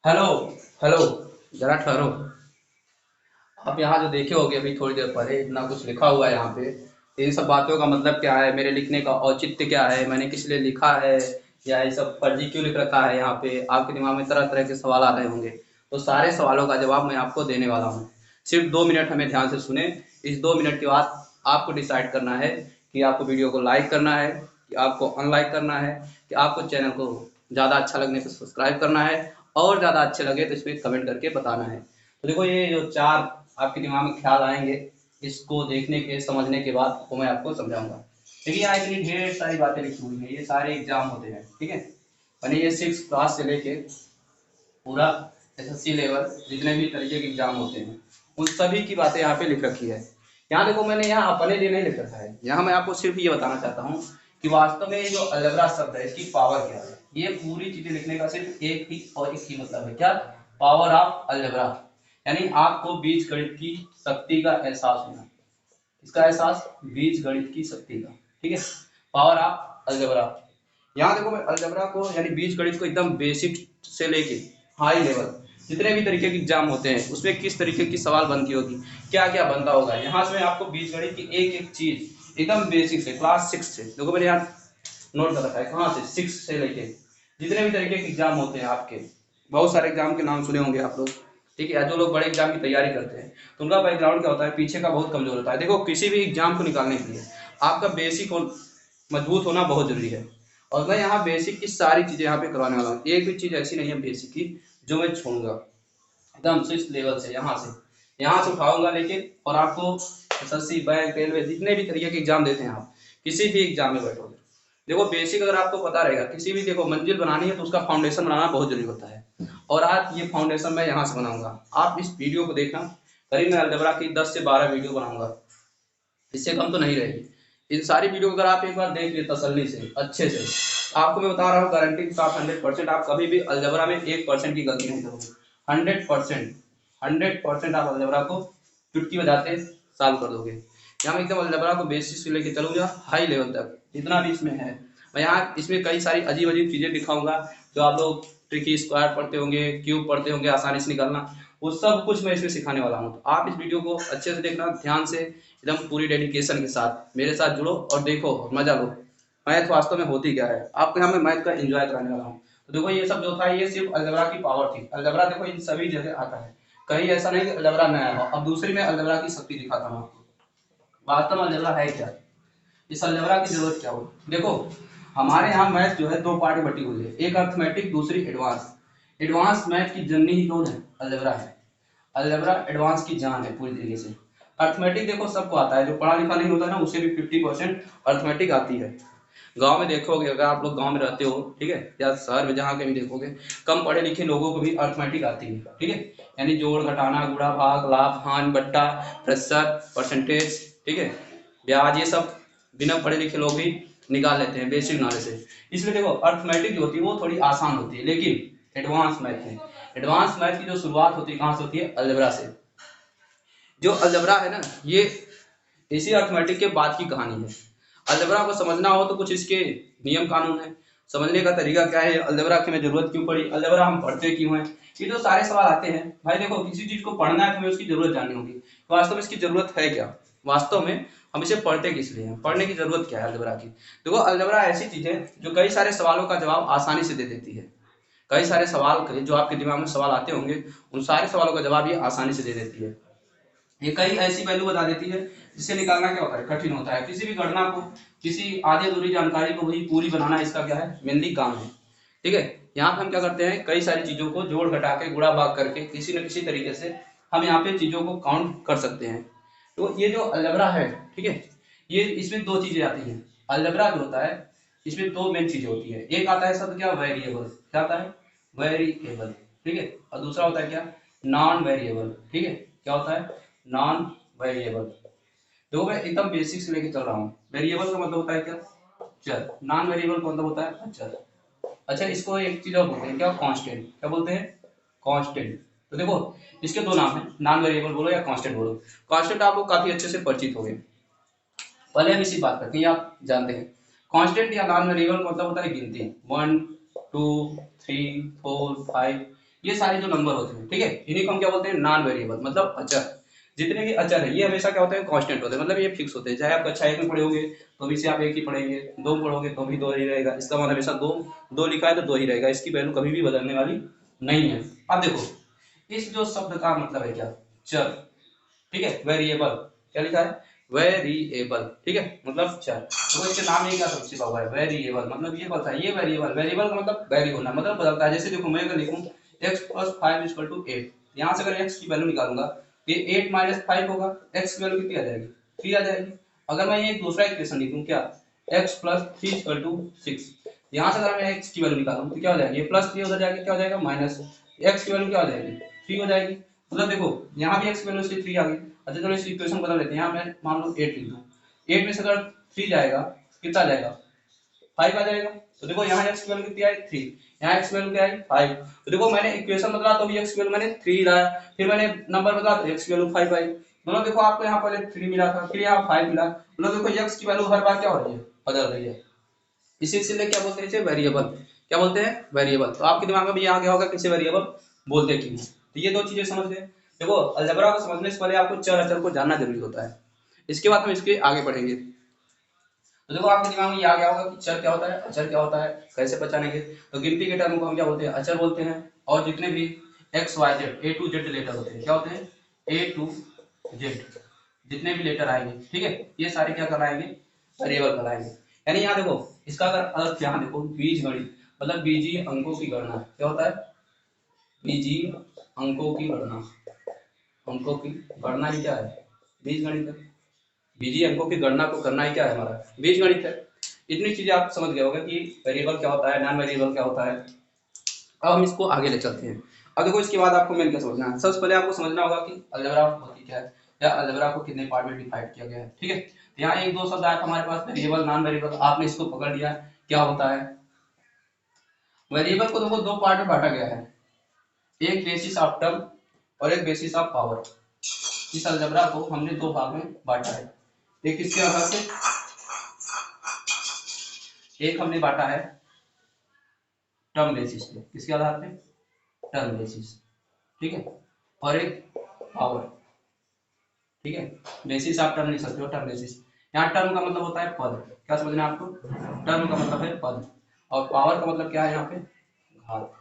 Hello. Hello. जरा ठहरो। आप यहाँ जो देखे होगे अभी थोड़ी देर पहले इतना कुछ लिखा हुआ है यहाँ पे, तो इन सब बातों का मतलब क्या है, मेरे लिखने का औचित्य क्या है, मैंने किस लिए लिखा है, या ये सब फर्जी क्यों लिख रखा है यहाँ पे। आपके दिमाग में तरह तरह के सवाल आ रहे होंगे, तो सारे सवालों का जवाब मैं आपको देने वाला हूँ। सिर्फ 2 मिनट हमें ध्यान से सुने। इस 2 मिनट के बाद आपको डिसाइड करना है कि आपको वीडियो को लाइक करना है, कि आपको अनलाइक करना है, कि आपको चैनल को ज़्यादा अच्छा लगने पे सब्सक्राइब करना है, और ज़्यादा अच्छे लगे तो इसमें कमेंट करके बताना है। तो देखो ये जो चार आपके दिमाग में ख्याल आएंगे, इसको देखने के समझने के बाद वो मैं आपको समझाऊंगा। देखिए यहाँ इतनी ढेर सारी बातें लिखी हुई है, ये सारे एग्जाम होते हैं, ठीक है। मैंने ये 6 क्लास से लेके पूरा एसएससी लेवल जितने भी तरीके के एग्जाम होते हैं उन सभी की बातें यहाँ पे लिख रखी है। यहाँ देखो मैंने यहाँ अपने लिए नहीं लिख रखा है, यहाँ मैं आपको सिर्फ ये बताना चाहता हूँ कि वास्तव में ये जो अलजेब्रा शब्द है इसकी पावर क्या है। ये पूरी चीजें लिखने का सिर्फ एक ही और एक ही मतलब है, क्या? Power of algebra. यानी आपको बीजगणित की शक्ति का एहसास होना। इसका एहसास बीजगणित की शक्ति का, ठीक है। Power of algebra. यहाँ देखो मैं अलजेब्रा को यानी बीजगणित को एकदम बेसिक से लेके हाई लेवल जितने भी तरीके के एग्जाम होते हैं उसमें किस तरीके की सवाल बनती होगी, क्या क्या बनता होगा, यहाँ से मैं आपको बीजगणित की एक एक चीज एकदम बेसिक से क्लास 6 से, देखो मैंने यहाँ नोट कर रखा है कहाँ से, 6 से लेके जितने भी तरीके के एग्जाम होते हैं आपके, बहुत सारे एग्जाम के नाम सुने होंगे आप लोग, ठीक है। जो लोग बड़े एग्जाम की तैयारी करते हैं तो उनका बैकग्राउंड क्या होता है, पीछे का बहुत कमजोर होता है। देखो किसी भी एग्जाम को निकालने के लिए आपका बेसिक और मजबूत होना बहुत जरूरी है। और मैं यहाँ बेसिक की सारी चीजें यहाँ पे करवाने वाला हूँ, एक भी चीज ऐसी नहीं है बेसिक की जो मैं छोड़ूंगा। एकदम 6 लेवल से यहाँ से उठाऊंगा लेके, और आपको एसएससी बैंक रेलवे जितने भी तरीके के एग्जाम देते हैं आप किसी भी एग्जाम में बैठोगे, देखो बेसिक अगर आपको पता रहेगा, किसी भी देखो मंजिल बनानी है तो उसका फाउंडेशन बनाना बहुत जरूरी होता है। और आज ये फाउंडेशन मैं यहाँ से बनाऊंगा। आप इस वीडियो को देखना, करीब मैं अलजेब्रा की 10 से 12 वीडियो बनाऊंगा, इससे कम तो नहीं रहेगी। इन सारी वीडियो को अगर आप एक बार देख लिए तसल्ली से अच्छे से, आपको मैं बता रहा हूँ गारंटी के साथ 100% आप कभी भी अलजबरा में 1% की गलती नहीं करोगे। 100%। 100% आप अलजबरा को चुटकी बजाते सॉल्व कर दोगे। यहाँ मैं एकदम अलजबरा को बेसिस से लेके चलूंगा हाई लेवल तक जितना भी इसमें है। मैं यहाँ इसमें कई सारी अजीब अजीब चीजें दिखाऊंगा जो आप लोग ट्रिकी स्क्वायर पढ़ते होंगे, क्यूब पढ़ते होंगे आसानी से निकालना, वो सब कुछ मैं इसमें सिखाने वाला हूँ। तो आप इस वीडियो को अच्छे से देखना, ध्यान से एकदम पूरी डेडिकेशन के साथ मेरे साथ जुड़ो और देखो और मजा लो। मैथ वास्तव में होती क्या है, आपको यहाँ मैं मैथ का एंजॉय कराने वाला हूँ। तो देखो ये सब जो था ये सिर्फ अलजबरा की पावर थी। अलजबरा देखो इन सभी जगह आता है, कहीं ऐसा नहीं कि अलजबरा नया हो। अब दूसरी में अलजबरा की शक्ति दिखाता हूँ आपको। वास्तव में अलजबरा है क्या, इस अलजबरा की जरूरत क्या हो। देखो हमारे यहाँ मैथ जो है दो पार्ट में बटी हुई है, एक अर्थमेटिक दूसरी एडवांस। एडवांस मैथ की जननी ही कौन है, अलजबरा है। अलजेब्रा एडवांस की जान है पूरी तरीके से। अर्थमेटिक देखो सबको आता है, जो पढ़ा लिखा नहीं होता ना उसे भी 50% अर्थमेटिक आती है। गांव में देखोगे, अगर आप लोग गांव में रहते हो, ठीक है, या शहर में जहाँ कहीं देखोगे, कम पढ़े लिखे लोगों को भी अर्थमेटिक आती है, ठीक है। यानी जोड़ घटाना गुणा भाग लाभ हानि बट्टा प्रतिशत परसेंटेज, ठीक है, ब्याज, ये सब बिना पढ़े लिखे लोग भी निकाल लेते हैं बेसिक नॉलेज से। इसलिए देखो अर्थमेटिक जो होती है वो थोड़ी आसान होती है, लेकिन एडवांस मैथ है, एडवांस मैथ की जो शुरुआत होती है कहाँ से होती है, अलजेब्रा से। जो अलजेब्रा है ना ये इसी अर्थमेटिक के बाद की कहानी है। अलजेब्रा को समझना हो तो कुछ इसके नियम कानून है, समझने का तरीका क्या है, अलजेब्रा की हमें जरूरत क्यों पड़ी, अलजेब्रा हम पढ़ते क्यों हैं, ये जो सारे सवाल आते हैं भाई। देखो किसी चीज को पढ़ना है तो हमें उसकी जरूरत जाननी होगी, तो वास्तव में इसकी जरूरत है क्या, वास्तव में हम इसे पढ़ते किस लिए हैं, पढ़ने की जरूरत क्या है अलजेब्रा की। देखो अलजेब्रा ऐसी चीज है जो कई सारे सवालों का जवाब आसानी से दे देती है। कई सारे सवाल जो आपके दिमाग में सवाल आते होंगे उन सारे सवालों का जवाब ये आसानी से दे देती है। ये कई ऐसी वैल्यू बता देती है जिसे निकालना क्या होता है, कठिन होता है। किसी भी गणना को, किसी आधी अधूरी जानकारी को वही पूरी बनाना इसका क्या है, मेनली काम है, ठीक है। यहाँ पे हम क्या करते हैं, कई सारी चीजों को जोड़ घटा के गुणा भाग करके किसी न किसी तरीके से हम यहाँ पे चीजों को काउंट कर सकते हैं। तो ये जो अलजबरा है, ठीक है, ये इसमें दो चीजें आती हैं। अलजबरा जो होता है इसमें दो मेन चीजें होती है, एक आता है शब्द क्या, वेरिएबल, क्या आता है, वेरिएबल, ठीक है, और दूसरा होता है क्या, नॉन वेरिएबल, ठीक है। क्या होता है, नॉन वेरिएबल। देखो मैं एकदम बेसिक से लेके चल रहा हूँ। वेरिएबल का मतलब होता है क्या, चर। नॉन वेरिएबल का मतलब होता है अचर। अच्छा इसको एक चीज और बोलते हैं क्या, कांस्टेंट, क्या बोलते हैं, कांस्टेंट। तो देखो इसके दो नाम है, नॉन वेरिएबल बोलो या कांस्टेंट बोलो। कांस्टेंट आप लोग काफी अच्छे से परिचित हो गए, पहले हम इसी बात करते हैं, आप जानते हैं कांस्टेंट या नॉन वेरिएबल का मतलब होता है गिनती, 1 2 3 4 5, ये सारे जो नंबर होते हैं, ठीक है, इन्हीं को हम क्या बोलते हैं, नॉन वेरिएबल, मतलब अचर। जितने भी अचर है ये हमेशा क्या होते हैं, कांस्टेंट होते हैं, मतलब ये फिक्स होते हैं। चाहे आप कक्षा 1 में पढ़े होंगे तो भी से आप एक ही पढ़ेंगे, 2 में पढ़ोगे तो भी 2 ही रहेगा, इसका मतलब हमेशा दो, दो लिखा है तो 2 ही रहेगा, इसकी वैल्यू कभी भी बदलने वाली नहीं है। अब देखो इस जो शब्द का मतलब है क्या, चर, ठीक है, वेरिएबल, क्या लिखा है, वेरिएबल, ठीक है, मतलब चर। तो इसके नाम में क्या सब छिपा हुआ है, वेरिएबल, मतलब ये बोलता है ये वेरिएबल, वेरिएबल का मतलब वेरी होना, मतलब बदलता है। जैसे देखो मैं अगर लिखूं x + 5 = 8, यहाँ से अगर x की वैल्यू निकालूंगा ये 8 - 5 होगा, x की वैल्यू कितनी आ जाएगी, 3 आ जाएगी। अगर मैं ये दूसरा इक्वेशन लिखूं क्या, x + 3 = 6, यहाँ से अगर मैं x की वैल्यू निकालूं तो क्या हो जाएगी, ये +3 उधर जाके क्या हो जाएगा, माइनस, x की वैल्यू क्या हो जाएगी, 3 हो जाएगी। मतलब देखो यहाँ भी x की वैल्यू से 3 आ गई। अच्छा चलो इस इक्वेशन बदल लेते हैं, यहाँ मैं मान लो 8 लिख दूं, 8 में से अगर 3 जाएगा कितना जाएगा, 5 आ जाएगा। तो देखो यहाँ x की वैल्यू कितनी आई, 3, यहाँ x की वैल्यू क्या आई, 5। तो देखो मैंने इक्वेशन बदला तो भी x की वैल्यू मैंने 3 लाया, फिर मैंने नंबर बदला तो x की वैल्यू 5 आई। मतलब देखो आपको यहाँ पहले 3 मिला था, फिर यहाँ 5 मिला, मतलब देखो x की वैल्यू हर बार क्या हो रही है, बदल रही है। इसीलिए क्या बोलते हैं इसे, वेरिएबल, क्या बोलते हैं, वेरिएबल। तो आपके दिमाग में भी आ गया होगा किसे वेरिएबल बोलते क्यों। तो ये दो चीजें समझ गए। देखो अलजेब्रा को समझने से पहले आपको चर अचर को जानना जरूरी होता है, इसके बाद हम इसके आगे बढ़ेंगे। तो देखो आपके दिमाग में ये आ गया होगा कि चर क्या होता है, अचर क्या होता है, कैसे पहचानेंगे। तो गिनती के टर्म को हम क्या बोलते हैं, अचर बोलते हैं। और जितने भी X Y Z A to Z letter होते हैं क्या होते हैं, ए टू जेड, जितने भी लेटर आएंगे, ठीक है, ये सारे क्या कराएंगे, वेरिएबल कराएंगे। यानी यहाँ देखो इसका अगर अर्थ यहाँ देखो, बीज गणित मतलब बीजीय अंकों की गणना, क्या होता है, बीजीय अंकों की गणना, अंकों की गणना ही क्या है, बीज गणित है। बीजीय अंकों की गणना को करना ही क्या है, हमारा बीज गणित है। इतनी चीजें आप समझ गए होंगे कि वेरिएबल क्या होता है, नॉन वेरिएबल क्या होता है। अब हम इसको आगे ले चलते हैं। अब देखो इसके बाद आपको मेन क्या समझना है, सबसे पहले आपको समझना होगा कि अलजेब्रा होती क्या है, या अलजेब्रा को कितने पार्ट में डिवाइड किया गया है, ठीक है। तो यहाँ एक दो शब्द आया था हमारे पास, वेरिएबल, नॉन वेरिएबल, आपने इसको पकड़ लिया क्या होता है। वेरिएबल को देखो दो पार्ट में बांटा गया है, एक बेसिस ऑफ टर्म और एक बेसिस ऑफ पावर। इस अलजेब्रा को हमने दो भाग में बांटा है, एक किसके आधार से, एक हमने बांटा है टर्म बेसिस पे, किसके आधार पे, टर्म बेसिस, ठीक है, और एक पावर, ठीक है। बेसिस आप टर्म लिख सकते हो, टर्म बेसिस। यहाँ टर्म का मतलब होता है पद, क्या समझना है आपको, टर्म का मतलब है पद, और पावर का मतलब क्या है यहाँ पे, घात।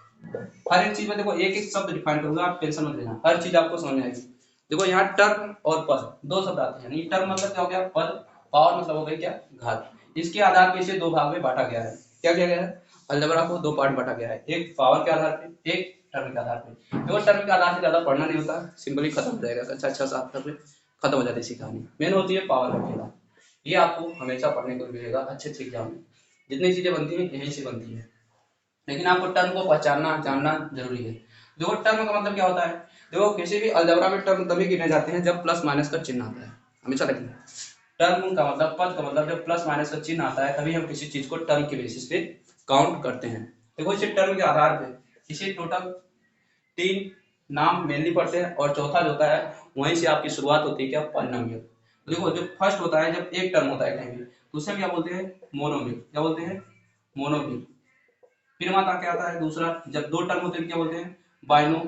हर एक चीज में देखो एक एक शब्द डिफाइन करूंगा, आप टेंशन मत लेना, हर चीज आपको समझ में आएगी। देखो यहाँ टर्म और पद दो शब्द आते हैं, टर्म मतलब क्या हो गया पद, पावर मतलब हो गई क्या, घात। इसके आधार पर इसे दो भाग में बांटा गया है, क्या किया गया है, अलजेब्रा को दो पार्ट बांटा गया है, एक पावर के आधार पे, एक टर्म के आधार पे। देखो टर्म के आधार से ज्यादा पढ़ना नहीं होता, सिंपली खत्म हो जाएगा, अच्छा अच्छा साफ कर, खत्म हो जाती है कहानी। मेन होती है पावर का खेला, ये आपको हमेशा पढ़ने को मिलेगा अच्छे अच्छे एग्जाम में, जितनी चीजें बनती हैं यहीं से बनती है। लेकिन आपको टर्म को पहचानना जानना जरूरी है। देखो टर्म का मतलब क्या होता है, देखो किसी भी अलजेब्रा में टर्म तभी गिने जाते हैं जब प्लस माइनस का चिन्ह आता है, हमेशा रखना। टर्म का मतलब, पद का मतलब जब प्लस माइनस का चिन्ह आता है तभी हम किसी चीज को टर्म के बेसिस पे काउंट करते हैं। देखो इसे टर्म के आधार पे इसे टोटल 3 नाम मेनली पढ़ते हैं, और चौथा जो होता है वहीं से आपकी शुरुआत होती है क्या, पॉलिनोमियल। देखो जो फर्स्ट होता है जब एक टर्म होता है कहीं भी तो उसे क्या बोलते हैं, मोनोमियल, क्या बोलते हैं, मोनोमियल। फिर हमारा क्या आता है दूसरा, जब दो टर्म होते हैं क्या बोलते हैं, बाइनो,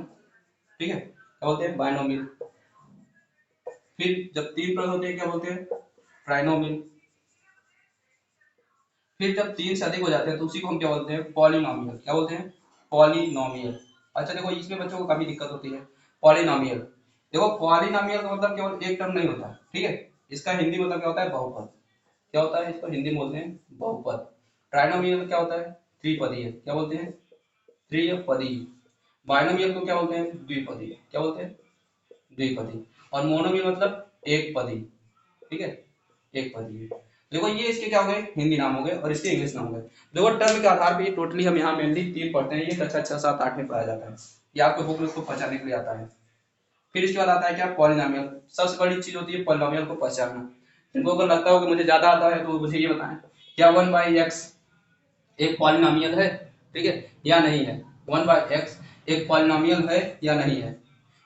ठीक है, क्या बोलते हैं, बाइनोमियल। फिर जब तीन पद होते हैं क्या बोलते हैं, ट्राइनोमियल। फिर जब तीन से अधिक हो जाते हैं तो उसी को हम क्या बोलते हैं, पॉलिनोमियल, क्या बोलते हैं, पॉलिनोमियल। अच्छा देखो इसमें बच्चों को काफी दिक्कत होती है, पॉलिनोमियल। देखो पॉलिनोमियल का मतलब केवल एक टर्म नहीं होता, ठीक है, इसका हिंदी मतलब क्या होता है, बहुपद। क्या होता है, इसको हिंदी में बोलते हैं बहुपद। ट्राइनोमियल क्या होता है, त्रिपदीय, क्या बोलते हैं, त्रिपदीय। बाइनोमियल को क्या बोलते हैं, द्विपदीय, क्या बोलते हैं, द्विपदी। और मोनोमियल मतलब एक पदी, ठीक है, एक पदी। देखो ये इसके क्या हो गए, हिंदी नाम हो गए, और इसके इंग्लिश नाम हो गए। देखो टर्म के आधार पे टोटली हम यहाँ मेनली 3 पढ़ते हैं, ये कक्षा 6, 7, 8 में पढ़ाया जाता है, ये आपके बुक में उसको पहचानने के लिए आता है। फिर इसके बाद आता है क्या, पॉलिनोमियल। सबसे बड़ी चीज होती है पॉलिनोमियल को पहचानना। इनको अगर लगता हो कि मुझे ज्यादा आता है तो मुझे ये बताएं, क्या 1/x एक पॉलिनोमियल है, ठीक है या नहीं है, 1/x एक पॉलिनोमियल है या नहीं है,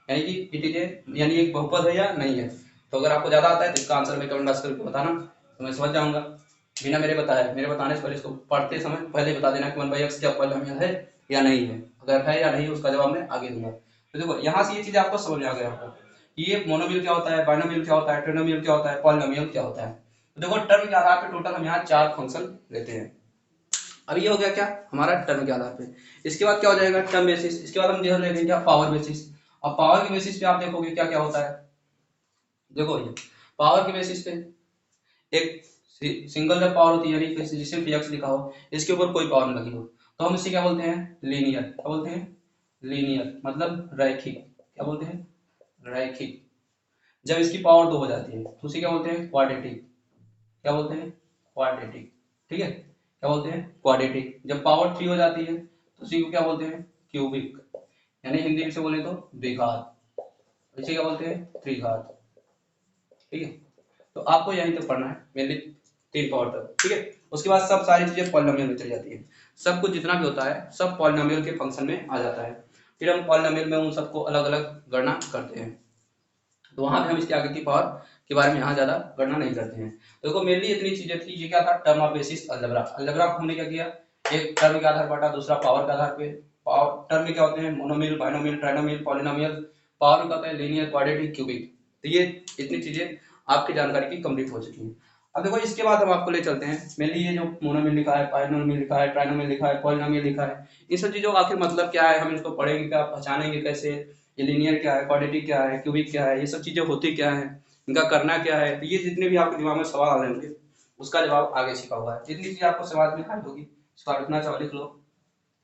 यानी कि इट इज ए, यानी एक बहुपद है या नहीं है। तो अगर आपको ज्यादा आता है तो इसका आंसर में कमेंट बॉक्स करके बताना, तो मैं समझ जाऊंगा। बिना मेरे बताने से पहले इसको पढ़ते समय पहले बता देना कि 1/x क्या पॉलिनोमियल है या नहीं है। अगर है या नहीं उसका जवाब मैं आगे दूंगा। तो देखो यहाँ से ये चीज आपको समझ में आ गया होगा कि ये मोनोमियल क्या होता है, बाइनोमियल क्या होता है, ट्रिनोमियल क्या होता है, पॉलिनोमियल क्या होता है। तो देखो टर्म के आधार पर टोटल हम यहाँ 4 फंक्शन लेते हैं। अब ये हो गया क्या हमारा टर्म के आधार पे। इसके बाद क्या हो जाएगा टर्म बेसिस, इसके बाद हम ले लेंगे क्या पावर बेसिस। अब पावर के बेसिस पे आप देखोगे क्या क्या होता है। देखो ये पावर के बेसिस पे एक सिंगल जब पावर होती है यानी कि जिसे px लिखा हो, इसके ऊपर कोई पावर न लगी हो, तो हम इसे क्या बोलते हैं लीनियर। क्या बोलते हैं लीनियर, मतलब रैखिक। क्या बोलते हैं रैखिक। जब इसकी पावर 2 हो जाती है तो उसे क्या बोलते हैं क्वाड्रेटिक। क्या बोलते हैं क्वाड्रेटिक। ठीक है, क्या बोलते हैं क्वाड्रेटिक। जब पावर 3 हो जाती है तो उसी को क्या बोलते हैं क्यूबिक, यानी हिंदी में से बोले तो द्विघात। इसे क्या बोलते हैं त्रिघात। ठीक है, तो आपको यहीं तक पढ़ना है मेनली 3 पावर तक। ठीक है, उसके बाद सब सारी चीजें पॉलिनोमियल में चली जाती है। सब कुछ जितना भी होता है सब पॉलिनोमियल के फंक्शन में आ जाता है। फिर हम पॉलिनोमियल में उन सबको अलग अलग गणना करते हैं, तो वहां पे हम इसके आगे की पावर के बारे में यहाँ ज्यादा गणना नहीं करते हैं। तो देखो मेनली इतनी चीजें थी। ये क्या था term of basis algebra. Algebra को हमने क्या किया, एक टर्म के आधार बांटा, दूसरा पावर के आधार पे। पावर टर्म में क्या होते हैं monomial, binomial, trinomial, polynomial. Power में क्या होता है लीनियर, क्वाड्रेटिक, क्यूबिक। तो ये इतनी चीजें आपकी जानकारी की कंप्लीट हो चुकी है। अब देखो इसके बाद हम आपको ले चलते हैं मेनली ये जो मोनोमियल लिखा है, बाइनोमियल लिखा है, ट्राइनोमियल लिखा है, पॉलिनोमियल लिखा है, इन सब चीजों का आखिर मतलब क्या है, हम इसको पढ़ेंगे क्या, पहचानेंगे कैसे, ये लीनियर क्या है, क्वाड्रेटिक क्या है, क्यूबिक क्या है, ये सब चीजें होती क्या है, इनका करना क्या है। तो ये जितने भी आपके दिमाग में सवाल आ रहे होंगे उसका जवाब आगे छिपा हुआ है। जितनी चीजें आपको समाज में आई होगी इसको आप लिखना चाहो लिख लो,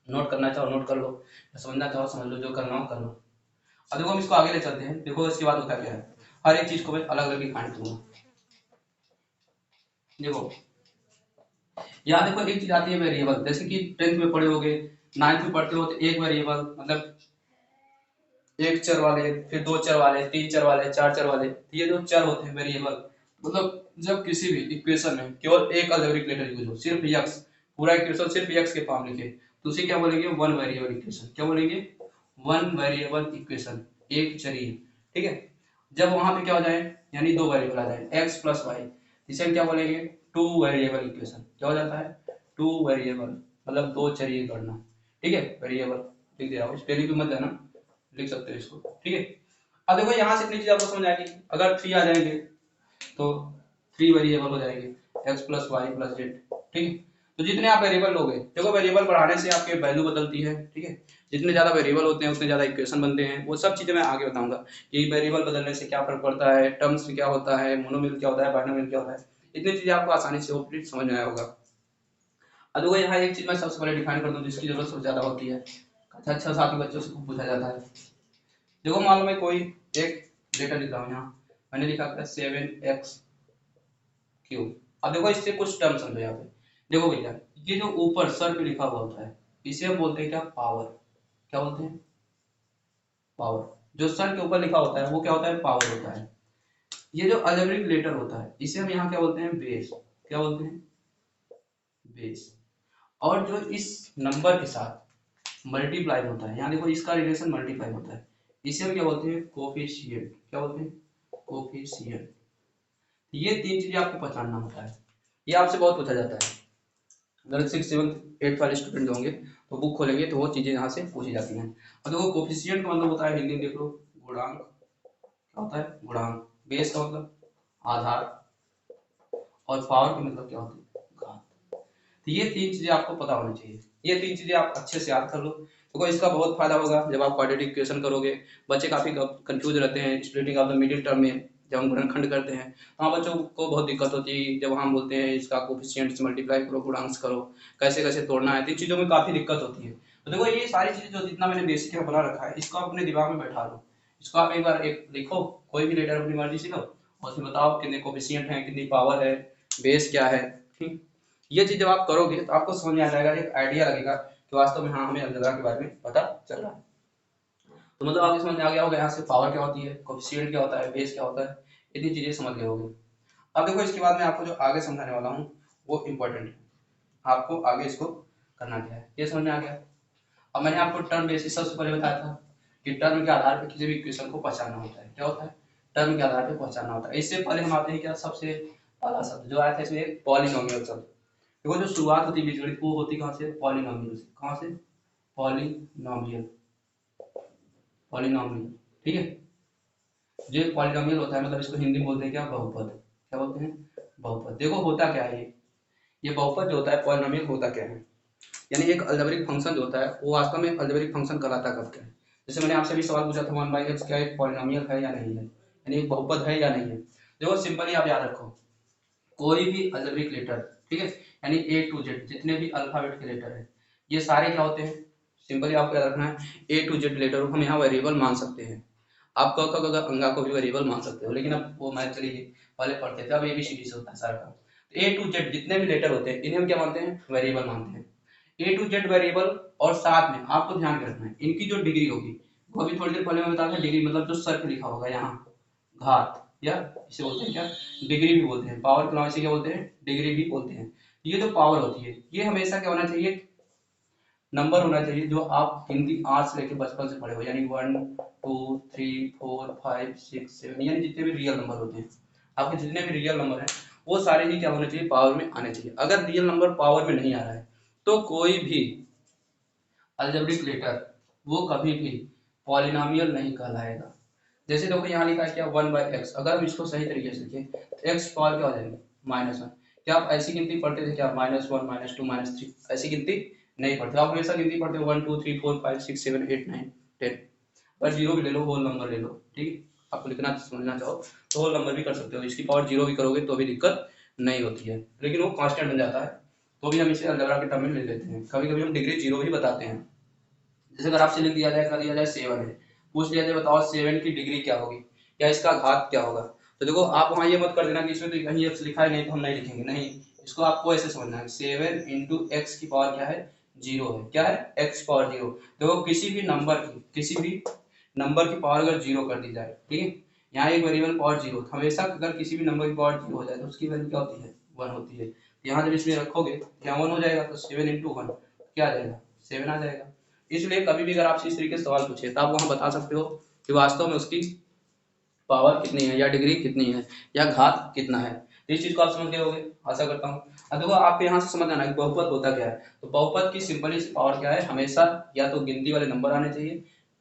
नोट करना चाहो नोट कर लो, समझना चाहो समझ लो, जो करना हो कर लो। अब देखो हम इसको आगे ले चलते हैं। देखो इसके बाद होता क्या है, हर एक चीज को मैं अलग अलग दिखाने दूंगा। देखो यहाँ देखो एक चीज आती है वेरिएबल, जैसे कि 10th में पढ़े होगे, 9th में पढ़ते हो तो एक वेरिएबल मतलब एक चर वाले, फिर 2 चर वाले, 3 चर वाले, 4 चर वाले। तो ये जो चर होते हैं वेरिएबल, मतलब जब किसी भी इक्वेशन में केवल एक अलजेब्रिक लेटर यूज हो, सिर्फ x, पूरा इक्वेशन सिर्फ x के फॉर्म लिखे, तो उसे क्या बोलेंगे वन वेरिएबल इक्वेशन। क्या बोलेंगे वन वेरिएबल इक्वेशन, एक चरीय। ठीक है, जब वहां पे क्या हो जाए यानी 2 वेरिएबल आ जाए x प्लस वाई, इसे हम क्या बोलेंगे टू वेरिएबल इक्वेशन। क्या हो जाता है टू वेरिएबल, मतलब 2 चरीय गणना। ठीक है, वेरिएबल लिख दिया, स्पेलिंग भी मत जाना, लिख सकते हो इसको। ठीक है, अब देखो यहाँ से इतनी चीज आपको समझ आएगी। अगर 3 आ जाएंगे तो 3 वेरिएबल हो जाएंगे x plus Y plus Z. ठीक है, तो जितने आप वेरिएबल लोगे, देखो वेरिएबल बढ़ाने से आपकी वैल्यू बदलती है। ठीक है, जितने ज्यादा वेरिएबल होते हैं उतने ज्यादा इक्वेशन बनते हैं। वो सब चीजें मैं आगे बताऊंगा कि वेरिएबल बदलने से क्या फर्क पड़ता है, टर्म्स में क्या होता है, मोनोमियल क्या होता है, बाइनोमियल क्या होता है। इतनी चीजें आपको आसानी से होपफुली समझ में आया होगा। अब देखो यहाँ एक चीज मैं सबसे पहले डिफाइन कर दूं जिसकी जरूरत सबसे ज्यादा होती है, अच्छा साथी बच्चों से पूछा जाता है। देखो मान लो मैं कोई एक लेटर लिख रहा हूँ, यहाँ मैंने लिखा था 7x क्यूब। अब देखो इससे कुछ टर्म समझो यहाँ पे। देखो भैया ये जो ऊपर सर पे लिखा हुआ होता है इसे हम बोलते हैं क्या पावर। क्या बोलते हैं पावर। जो सर के ऊपर लिखा होता है वो क्या होता है पावर होता है। ये जो अलजेब्रिक लेटर होता है इसे हम यहाँ क्या बोलते हैं बेस। क्या बोलते हैं बेस। और जो इस नंबर के साथ मल्टीप्लाई होता है, यहाँ देखो इसका रिलेशन मल्टीप्लाई होता है, इसे हम क्या बोलते हैं कोफिशिएंट। क्या बोलते हैं कोफिशिएंट। ये 3 चीजें आपको पहचानना होता है, ये आपसे बहुत पूछा जाता है। अगर 6th 7th 8th वाले स्टूडेंट होंगे तो बुक खोलेंगे तो वो चीजें यहाँ से पूछी जाती हैं। अब देखो कोफिशिएंट का मतलब होता है हिंदी में देख लो गुणांक। क्या होता है गुणांक। बेस का मतलब आधार, और पावर का मतलब क्या होता है घात। तो ये 3 चीजें आपको पता होनी चाहिए। ये 3 चीजें आप अच्छे से याद कर लो। देखो इसका बहुत फायदा होगा जब आप क्वाड्रेटिक इक्वेशन करोगे। बच्चे काफी कंफ्यूज रहते हैं splitting of the middle term में, जब हम गुणनखंड करते हैं तो हाँ बच्चों को बहुत दिक्कत होती है जब हम बोलते हैं इसका कोफिशिएंट से मल्टीप्लाई करो, गुणांक करो, कैसे कैसे तोड़ना है, तो इन चीजों में काफी दिक्कत होती है। तो देखो ये सारी चीजें जो जितना मैंने बेसिक बना रखा है इसको आप अपने दिमाग में बैठा लो। इसको आप एक बार एक लिखो, कोई भी लेटर अपनी मर्जी से लो और उसमें बताओ कितने कोफिशिएंट है, कितनी पावर है, बेस क्या है। ठीक, ये चीज जब आप करोगे तो आपको समझ में आ जाएगा, एक आइडिया लगेगा कि वास्तव में हाँ हमें अलजेब्रा के बारे में पता चल रहा है। तो मतलब आपको समझ में आ गया होगा यहाँ से पावर क्या होती है, कोफिशिएंट क्या होता है, बेस क्या होता है, इतनी चीजें समझ गए होंगे। अब देखो इसके बाद मैं आपको जो आगे समझाने वाला हूँ वो इम्पोर्टेंट है, आपको आगे इसको करना क्या है ये समझ में आ गया। अब मैंने आपको टर्म बेसिस सबसे पहले बताया था कि टर्म के आधार पर किसी भी इक्वेशन को पहचानना होता है। क्या होता है टर्म के आधार पर पहचानना होता है। इससे पहले हम आते हैं क्या सबसे पहला शब्द जो आया था इसमें एक पॉलिनोमियल शब्द। देखो जो शुरुआत होती है बीजगणित वो होती कहाँ से पॉलिनोमियल से। कहाँ से पॉलिनोमियल, पॉलिनोमियल, ठीक है। जो पॉलिनोमियल होता है मतलब इसको हिंदी में बोलते हैं क्या, बहुपद। क्या बोलते हैं, बहुपद। देखो होता क्या है ये बहुपद जो होता है पॉलिनोमियल होता क्या है, यानी एक अलजेब्रिक फंक्शन जो होता है वो वास्तव में अलजेब्रिक फंक्शन कहलाता कब क्या है। जैसे मैंने आपसे भी सवाल पूछा था 1/x क्या एक पॉलिनोमियल है या नहीं है, यानी एक बहुपद है या नहीं है। देखो सिंपली आप याद रखो, कोई भी अलजेब्रिक लेटर, ठीक है, यानी A to Z जितने भी अल्फाबेट के लेटर है ये सारे क्या होते हैं, सिंपली आपको याद रखना है A to Z लेटर को हम यहाँ वेरिएबल मान सकते हैं। आप क ख ग घ अंगा को भी वेरिएबल मान सकते हो, लेकिन अब वो मैथ चलिए पहले पढ़ते थे, अब ABCD से होता है सारा काम। A to Z जितने भी लेटर होते हैं इन्हें हम क्या मानते हैं, वेरिएबल मानते हैं। A to Z वेरिएबल, और साथ में आपको ध्यान में रखना है इनकी जो डिग्री होगी, वो अभी थोड़ी देर पहले मैं बताया था, डिग्री मतलब जो सर्क लिखा होगा यहाँ, घात, या इसे बोलते हैं क्या, डिग्री भी बोलते हैं, पावर के नाम से क्या बोलते हैं, डिग्री भी बोलते हैं। ये जो पावर होती है ये हमेशा क्या होना चाहिए, नंबर होना चाहिए जो आप हिंदी आज से लेकर बचपन से पढ़े हो, यानी 1 2 3 4 5 6 7, यानी जितने भी रियल नंबर होते हैं, आपके जितने भी रियल नंबर हैं वो सारे ही क्या होने चाहिए, पावर में आने चाहिए। अगर रियल नंबर पावर में नहीं आ रहा है तो कोई भी अलजेब्रिक लेटर वो कभी भी पॉलिनोमियल नहीं कहलाएगा। जैसे देखो यहाँ लिखा है क्या 1/x, अगर हम इसको सही तरीके से लिखें तो x पावर क्या हो जाएगी, -1। क्या आप ऐसी गिनती पढ़ते थे क्या, -1 -2 -3, ऐसी गिनती नहीं पढ़ते, आप हमेशा गिनती पढ़ते हो 1 2 3 4 5 6 7 8 9 10, पर जीरो भी ले लो, होल नंबर ले लो, ठीक है। आपको लिखना समझना चाहो तो होल नंबर भी कर सकते हो, इसकी पावर जीरो भी करोगे तो भी दिक्कत नहीं होती है, लेकिन वो कांस्टेंट बन जाता है, तो भी हम इसे अलजेब्रा के टर्म में ले लेते हैं। कभी कभी हम डिग्री जीरो भी बताते हैं। जैसे अगर आपसे लिख दिया जाए, कर दिया जाए 7 है, पूछ लिया जाए बताओ 7 की डिग्री क्या होगी या इसका घात क्या होगा, तो देखो आप वहाँ ये मत कर देना कि इसमें तो कहीं x लिखा है नहीं तो हम नहीं लिखेंगे, नहीं, इसको आपको ऐसे समझना है 7 इंटू एक्स की पावर क्या है, जीरो है, क्या है, x पावर जीरो। देखो किसी भी नंबर की पावर अगर जीरो कर दी जाए, ठीक है, यहाँ एक वेरिएबल पावर जीरो, हमेशा अगर किसी भी नंबर की पावर जीरो हो जाए तो उसकी वैल्यू क्या होती है, 1 होती है। यहाँ जब इसमें रखोगे यहाँ 1 हो जाएगा तो 7 इंटू 1 क्या आ जाएगा, 7 आ जाएगा। इसलिए कभी भी अगर आपसे इस तरीके से सवाल पूछे तो आप वहां बता सकते हो कि वास्तव में उसकी पावर कितनी है या डिग्री कितनी है या घात कितना है। तो इस चीज को आप समझ गए होंगे, आशा करता हूँ। अब देखो आपको यहाँ से समझ आना है बहुपद होता क्या है, तो बहुपद की सिंपली पावर क्या है, हमेशा या तो गिनती वाले नंबर आने चाहिए,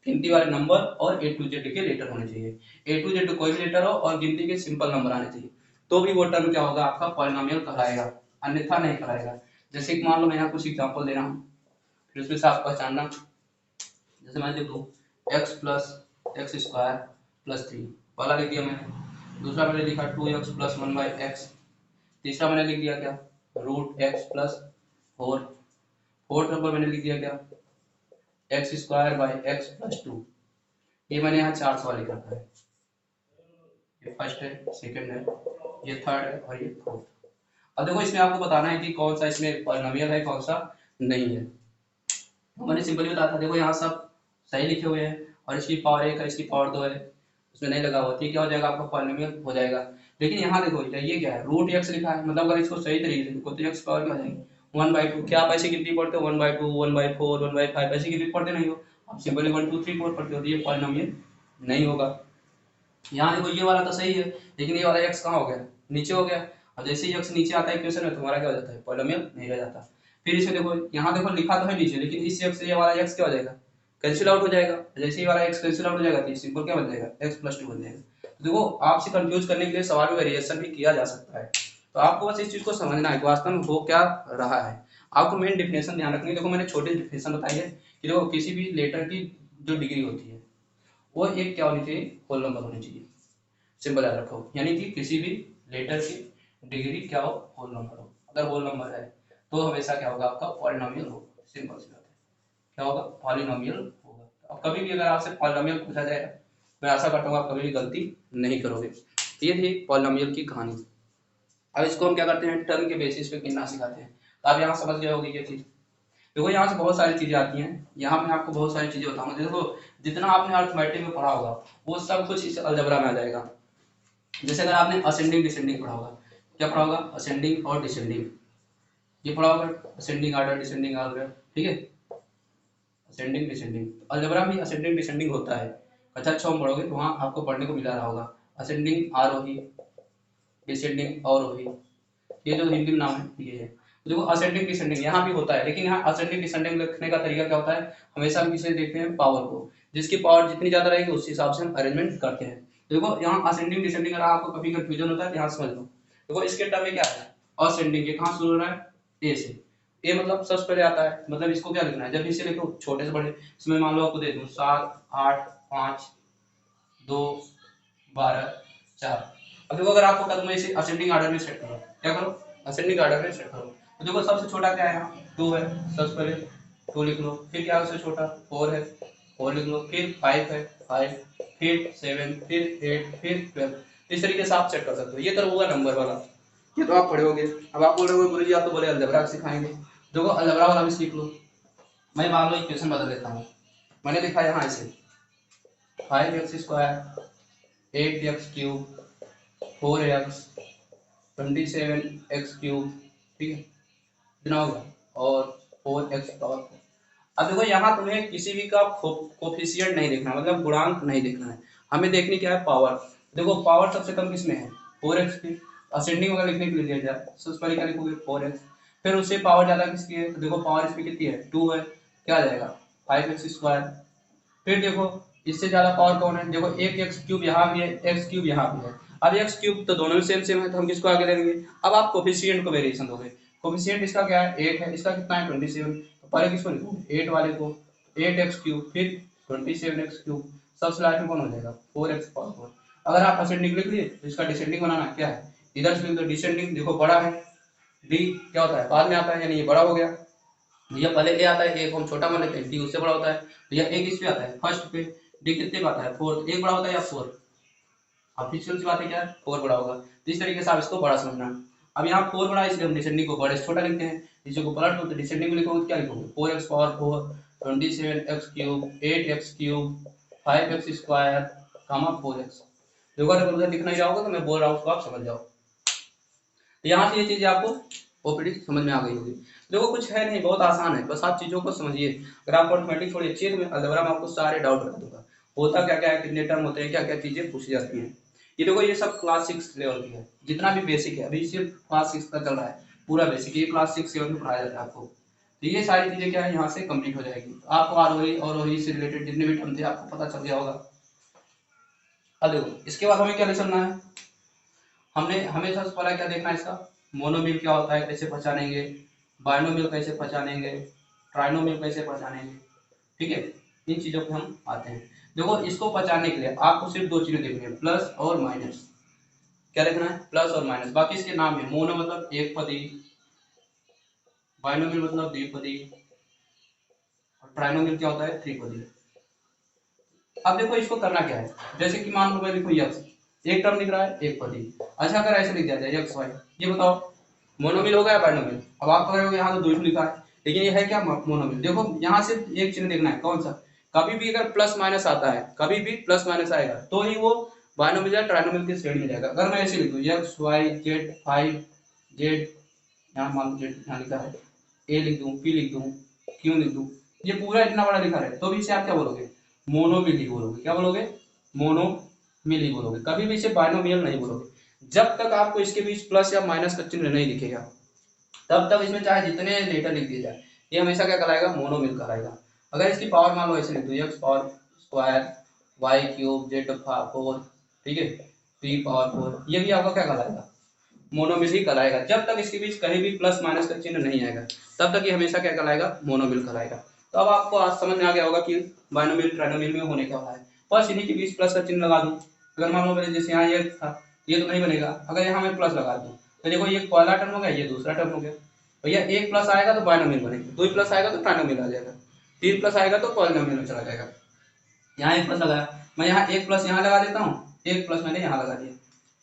गिनती वाले नंबर और A to Z के लेटर होने चाहिए, A to Z कोई भी लेटर हो और गिनती के सिंपल नंबर आने चाहिए, तो भी वो टर्म क्या होगा, आपका पॉलिनोमियल कहलाएगा, अन्यथा नहीं कहलाएगा। जैसे कि मान लो मैं यहाँ कुछ एग्जाम्पल दे रहा हूँ, फिर उसमें से आप पहचानना। जैसे मैं देखो x plus x square plus 3 पहला लिख दिया मैंने, दूसरा मैंने लिखा 2x प्लस 1/x, तीसरा मैंने लिख दिया क्या, root x plus 4, fourth number मैंने लिख दिया क्या, X square by X plus 2। ये मैंने यहाँ 4 सवाल लिख रखा है, ये फर्स्ट है, सेकंड है, ये थर्ड है और ये फोर्थ। अब देखो इसमें आपको बताना है कि कौन सा इसमें पॉलिनोमियल है कौन सा नहीं है। तो मैंने सिंपली बताया था, देखो यहाँ सब सही लिखे हुए हैं और इसकी पावर 1 है, इसकी पावर 2 है, उसमें नहीं लगा हुआ, ठीक क्या हो जाएगा, आपका पॉलिनोमियल हो जाएगा। लेकिन यहाँ देखो ये क्या है, रूट एक्स लिखा है, मतलब अगर इसको सही तरीके से लिखो तो एक्स पावर क्या हो जाएगी, 1/2। क्या आप ऐसी गिनती पढ़ते हो 1/2 1/4 1/5, ऐसी गिनती पढ़ते नहीं हो, आप सिंपली 1 2 3 4 पढ़ते हो, तो ये पॉलिनोमियल नहीं होगा। यहाँ देखो ये वाला तो सही है, लेकिन ये वाला एक्स कहाँ हो गया, नीचे हो गया, और जैसे ही एक्स नीचे आता है इक्वेशन में तुम्हारा क्या हो जाता है, पॉलिनोमियल नहीं रह जाता। फिर इसे देखो यहाँ देखो लिखा तो है नीचे, लेकिन इस एक्स से ये वाला एक्स क्या हो जाएगा, कैंसिल आउट हो जाएगा, जैसे ही वाला एक्स कैंसिल आउट हो जाएगा तो सिंपल क्या बन जाएगा, x प्लस 2 बन जाएगा। तो देखो आपसे कंफ्यूज करने के लिए सवाल में वेरिएशन भी किया जा सकता है, तो आपको बस इस चीज को समझना है कि वास्तव में हो क्या रहा है। आपको मेन डिफिनेशन ध्यान रखनी है, देखो मैंने छोटी डिफिनेशन बताई है कि देखो किसी भी लेटर की जो डिग्री होती है वो एक क्या होनी चाहिए, होल नंबर होनी चाहिए, सिंपल याद रखो, यानी कि किसी भी लेटर की डिग्री क्या हो, होल नंबर हो, अगर होल नंबर है तो हमेशा क्या होगा, आपका पॉलिनोमियल होगा, सिंपल सी बात है, क्या होगा, पॉलिनोमियल होगा। अब कभी भी अगर आपसे पॉलिनोमियल पूछा जाएगा, मैं आशा करता हूँ आप कभी भी गलती नहीं करोगे। ये थी पॉलिनोमियल की कहानी। अब इसको हम क्या करते हैं, टर्म के बेसिस पे गिनना सिखाते हैं, तो आप यहाँ समझ गए होगी ये चीज। देखो यहाँ से बहुत सारी चीजें आती हैं, यहाँ मैं आपको बहुत सारी चीजें बताऊंगा, देखो जितना आपने अर्थमेटिक में पढ़ा होगा वो सब कुछ इस अलजेब्रा में आ जाएगा। जैसे अगर आपने असेंडिंग डिसेंडिंग पढ़ा होगा, क्या पढ़ा होगा, असेंडिंग और डिसेंडिंग, ये पढ़ा होगा, असेंडिंग आर्डर डिसेंडिंग आर्डर, ठीक है, असेंडिंग डिसेंडिंग, अलजेब्रा में असेंडिंग डिसेंडिंग होता है। कक्षा 6 में पढ़ोगे तो वहाँ आपको पढ़ने को मिला रहा होगा, असेंडिंग आरोही, डिसेंडिंग अवरोही, ये जो हिंदी में नाम है ये है। देखो असेंडिंग डिसेंडिंग यहाँ भी होता है, लेकिन यहाँ असेंडिंग डिसेंडिंग लिखने का तरीका क्या होता है, हमेशा हम किसे देखते हैं, पावर को, जिसकी पावर जितनी ज्यादा रहेगी उस हिसाब से हम अरेंजमेंट करते हैं। देखो यहाँ असेंडिंग डिसेंडिंग अगर आपको कभी कंफ्यूजन होता है ध्यान समझ लो। देखो इसके टर्म में क्या है, असेंडिंग ये कहाँ शुरू हो रहा है, ए से। ए मतलब सबसे पहले आता है, मतलब इसको क्या लिखना है, जब इसे लिखो छोटे से बड़े, इसमें मान लो आपको दे दूं 7 8 5 2 12 4। अब देखो अगर आपको कदम इसे असेंडिंग ऑर्डर में सेट करो, क्या करो, असेंडिंग ऑर्डर में सेट करो। तो देखो सबसे छोटा क्या है यहाँ, 2 है, सबसे पहले 2 लिख लो, फिर क्या है उससे छोटा 4 है, 4 लिख लो, फिर 5 है 5, फिर 7, फिर 8, फिर 12। इस तरीके से आप सेट कर सकते हो। ये तो होगा नंबर वाला, ये तो आप पढ़े होगे। अब आप बोल रहे हो गुरु जी आप तो बोले अलजेब्रा सिखाएंगे, देखो अलजेब्रा वाला भी सीख लो। मैं मान लो इक्वेशन बदल देता हूँ, मैंने लिखा यहाँ ऐसे 5x² 8x³ 4x 27x³, ठीक है इतना होगा, और 4x²। अब देखो यहाँ तुम्हें किसी भी का कोफिशिएंट नहीं देखना, मतलब गुणांक नहीं देखना है, हमें देखनी क्या है, पावर। देखो पावर सबसे कम किसमें है, 4x की। असेंडिंग वगैरह लिखने के लिए दिया जाए सबसे पहले क्या लिखोगे 4x, फिर उससे पावर ज्यादा किसकी है, तो देखो पावर इसमें कितनी है 2 है, क्या आ जाएगा 5x²। फिर देखो इससे ज्यादा पावर कौन है, देखो एक x³ यहाँ भी है, x³ यहाँ भी है। अब x³ तो दोनों में सेम सेम है, तो हम किसको आगे ले लेंगे। अब आप कोफिशिएंट को वेरिएशन दोगे, कोफिशिएंट इसका क्या है 8 है, इसका कितना है 27। तो पहले किसको लिखोगे 8 वाले को, 8x³ फिर 27x³, सबसे लास्ट में कौन हो जाएगा 4x²। अगर आप असेंडिंग लिख लिए तो इसका डिसेंडिंग बनाना क्या है, इधर से लिख दो डिसेंडिंग, देखो बड़ा है, डी क्या होता है बाद में आता है, यानी ये बड़ा हो गया। भैया पहले ए आता है, ए को हम छोटा मान लेते हैं, डी उससे बड़ा होता है। भैया ए किस पे आता है फर्स्ट पे, डी कितने पे आता है फोर्थ, एक बड़ा होता है या 4, ऑफिशियल सी बात है क्या है 4 बड़ा होगा। तो इस तरीके से आप इसको बड़ा समझना। अब यहाँ 4 बड़ा है इसलिए हम डिसेंडिंग को बड़े से छोटा लिखते हैं, नीचे को पलट दो तो डिसेंडिंग में लिखोगे क्या लिखोगे 4x⁴ 27x³, 8x³, 5x², 4x। देखो अगर उधर लिखना जाओगे तो मैं बोल रहा हूँ उसको आप समझ जाओ। तो यहाँ से ये चीजें आपको ओपीडी समझ में आ गई होगी। देखो कुछ है नहीं, बहुत आसान है, बस आप चीजों को समझिए। अगर आपको अर्थमेटिक थोड़ी अच्छी है तो मैं अलजेब्रा में आपको सारे डाउट बता दूंगा, होता क्या क्या है, कितने टर्म होते हैं, क्या क्या चीजें पूछी जाती हैं। ये देखो ये सब क्लास 6 लेवल की है, जितना भी बेसिक है अभी सिर्फ क्लास 6 का चल रहा है, पूरा बेसिक ये क्लास 6 7 में पढ़ाया जाता है आपको। तो ये सारी चीजें क्या है यहाँ से कंप्लीट हो जाएगी, आपको आरोही और रोही से रिलेटेड जितने भी टर्म थे आपको पता चल गया होगा। अब देखो इसके बाद हमें क्या ले चलना है, हमने हमेशा से पहला क्या देखना है इसका, मोनोमिल क्या होता है कैसे पहचानेंगे, बाइनोमिल कैसे पहचानेंगे, ट्राइनोमिल कैसे पहचानेंगे, ठीक है इन चीजों पे हम आते हैं। देखो इसको पहचानने के लिए आपको सिर्फ 2 चीजें देखनी है, प्लस और माइनस। क्या देखना है, प्लस और माइनस, बाकी इसके नाम है। मोनो मतलब एक पदी, बाइनोमिल मतलब द्विपदी, और ट्राइनोमिल क्या होता है त्रिपदी। अब देखो इसको करना क्या है, जैसे कि मान लो मैं लिखूं यक्स, एक टर्म लिख रहा है एक पदी। अच्छा अगर ऐसे लिख दिया जाए यक्स वाई, ये बताओ मोनोमिल होगा या बाइनोमिल। अब आप कह रहे हो यहाँ तो द्विपद लिखा है, लेकिन ये है क्या मोनोमिल। देखो यहाँ सिर्फ एक चिन्ह देखना है, कौन सा, कभी भी अगर प्लस माइनस आता है, कभी भी प्लस माइनस आएगा तो ही वो बाइनोमिल या ट्राइनोमिल की श्रेणी में जाएगा। अगर मैं ऐसे लिखूं एक्स वाई जेड 5 जेड, यहाँ मान लो जेड यहाँ लिखा है, ए लिख दूं, पी लिख दूं, क्यू लिख दूं, ये पूरा इतना बड़ा लिखा है, तो भी इसे आप क्या बोलोगे मोनोमिल ही बोलोगे। क्या बोलोगे मोनोमिल ही बोलोगे, कभी भी इसे बाइनोमियल नहीं बोलोगे। जब तक आपको इसके बीच प्लस या माइनस का चिन्ह नहीं दिखेगा तब तक इसमें चाहे जितने लेटर लिख दिए जाए ये हमेशा क्या कहलाएगा मोनोमिल कहलाएगा। अगर इसकी पावर मान लो ऐसे लिख दो X power square Y cube Z power 4, ठीक है पी पावर 4, ये भी आपका क्या कहलाएगा मोनोमिल ही कहलाएगा। जब तक इसके बीच कहीं भी प्लस माइनस का चिन्ह नहीं आएगा तब तक ये हमेशा क्या कहलाएगा मोनोमिल कहलाएगा। तो अब आपको आज समझ में आ गया होगा कि बाइनोमिल ट्राइनोमिल में होने क्या वाला है। बस इन्हीं के बीच प्लस का चिन्ह लगा दूं, अगर मान लो मेरे जैसे यहाँ ये था ये तो नहीं बनेगा, अगर यहाँ मैं प्लस लगा दूं तो देखो ये पहला टर्म हो गया ये दूसरा टर्म हो गया। भैया एक प्लस आएगा तो बाइनोमिल बनेगा, 2 प्लस आएगा तो ट्राइनोमिल आ जाएगा, 3 प्लस आएगा तो पॉलिनोमियल में चला जाएगा। यहाँ एक प्लस लगाया, मैं यहाँ एक प्लस यहाँ लगा देता हूँ, एक प्लस मैंने यहाँ लगा दिया,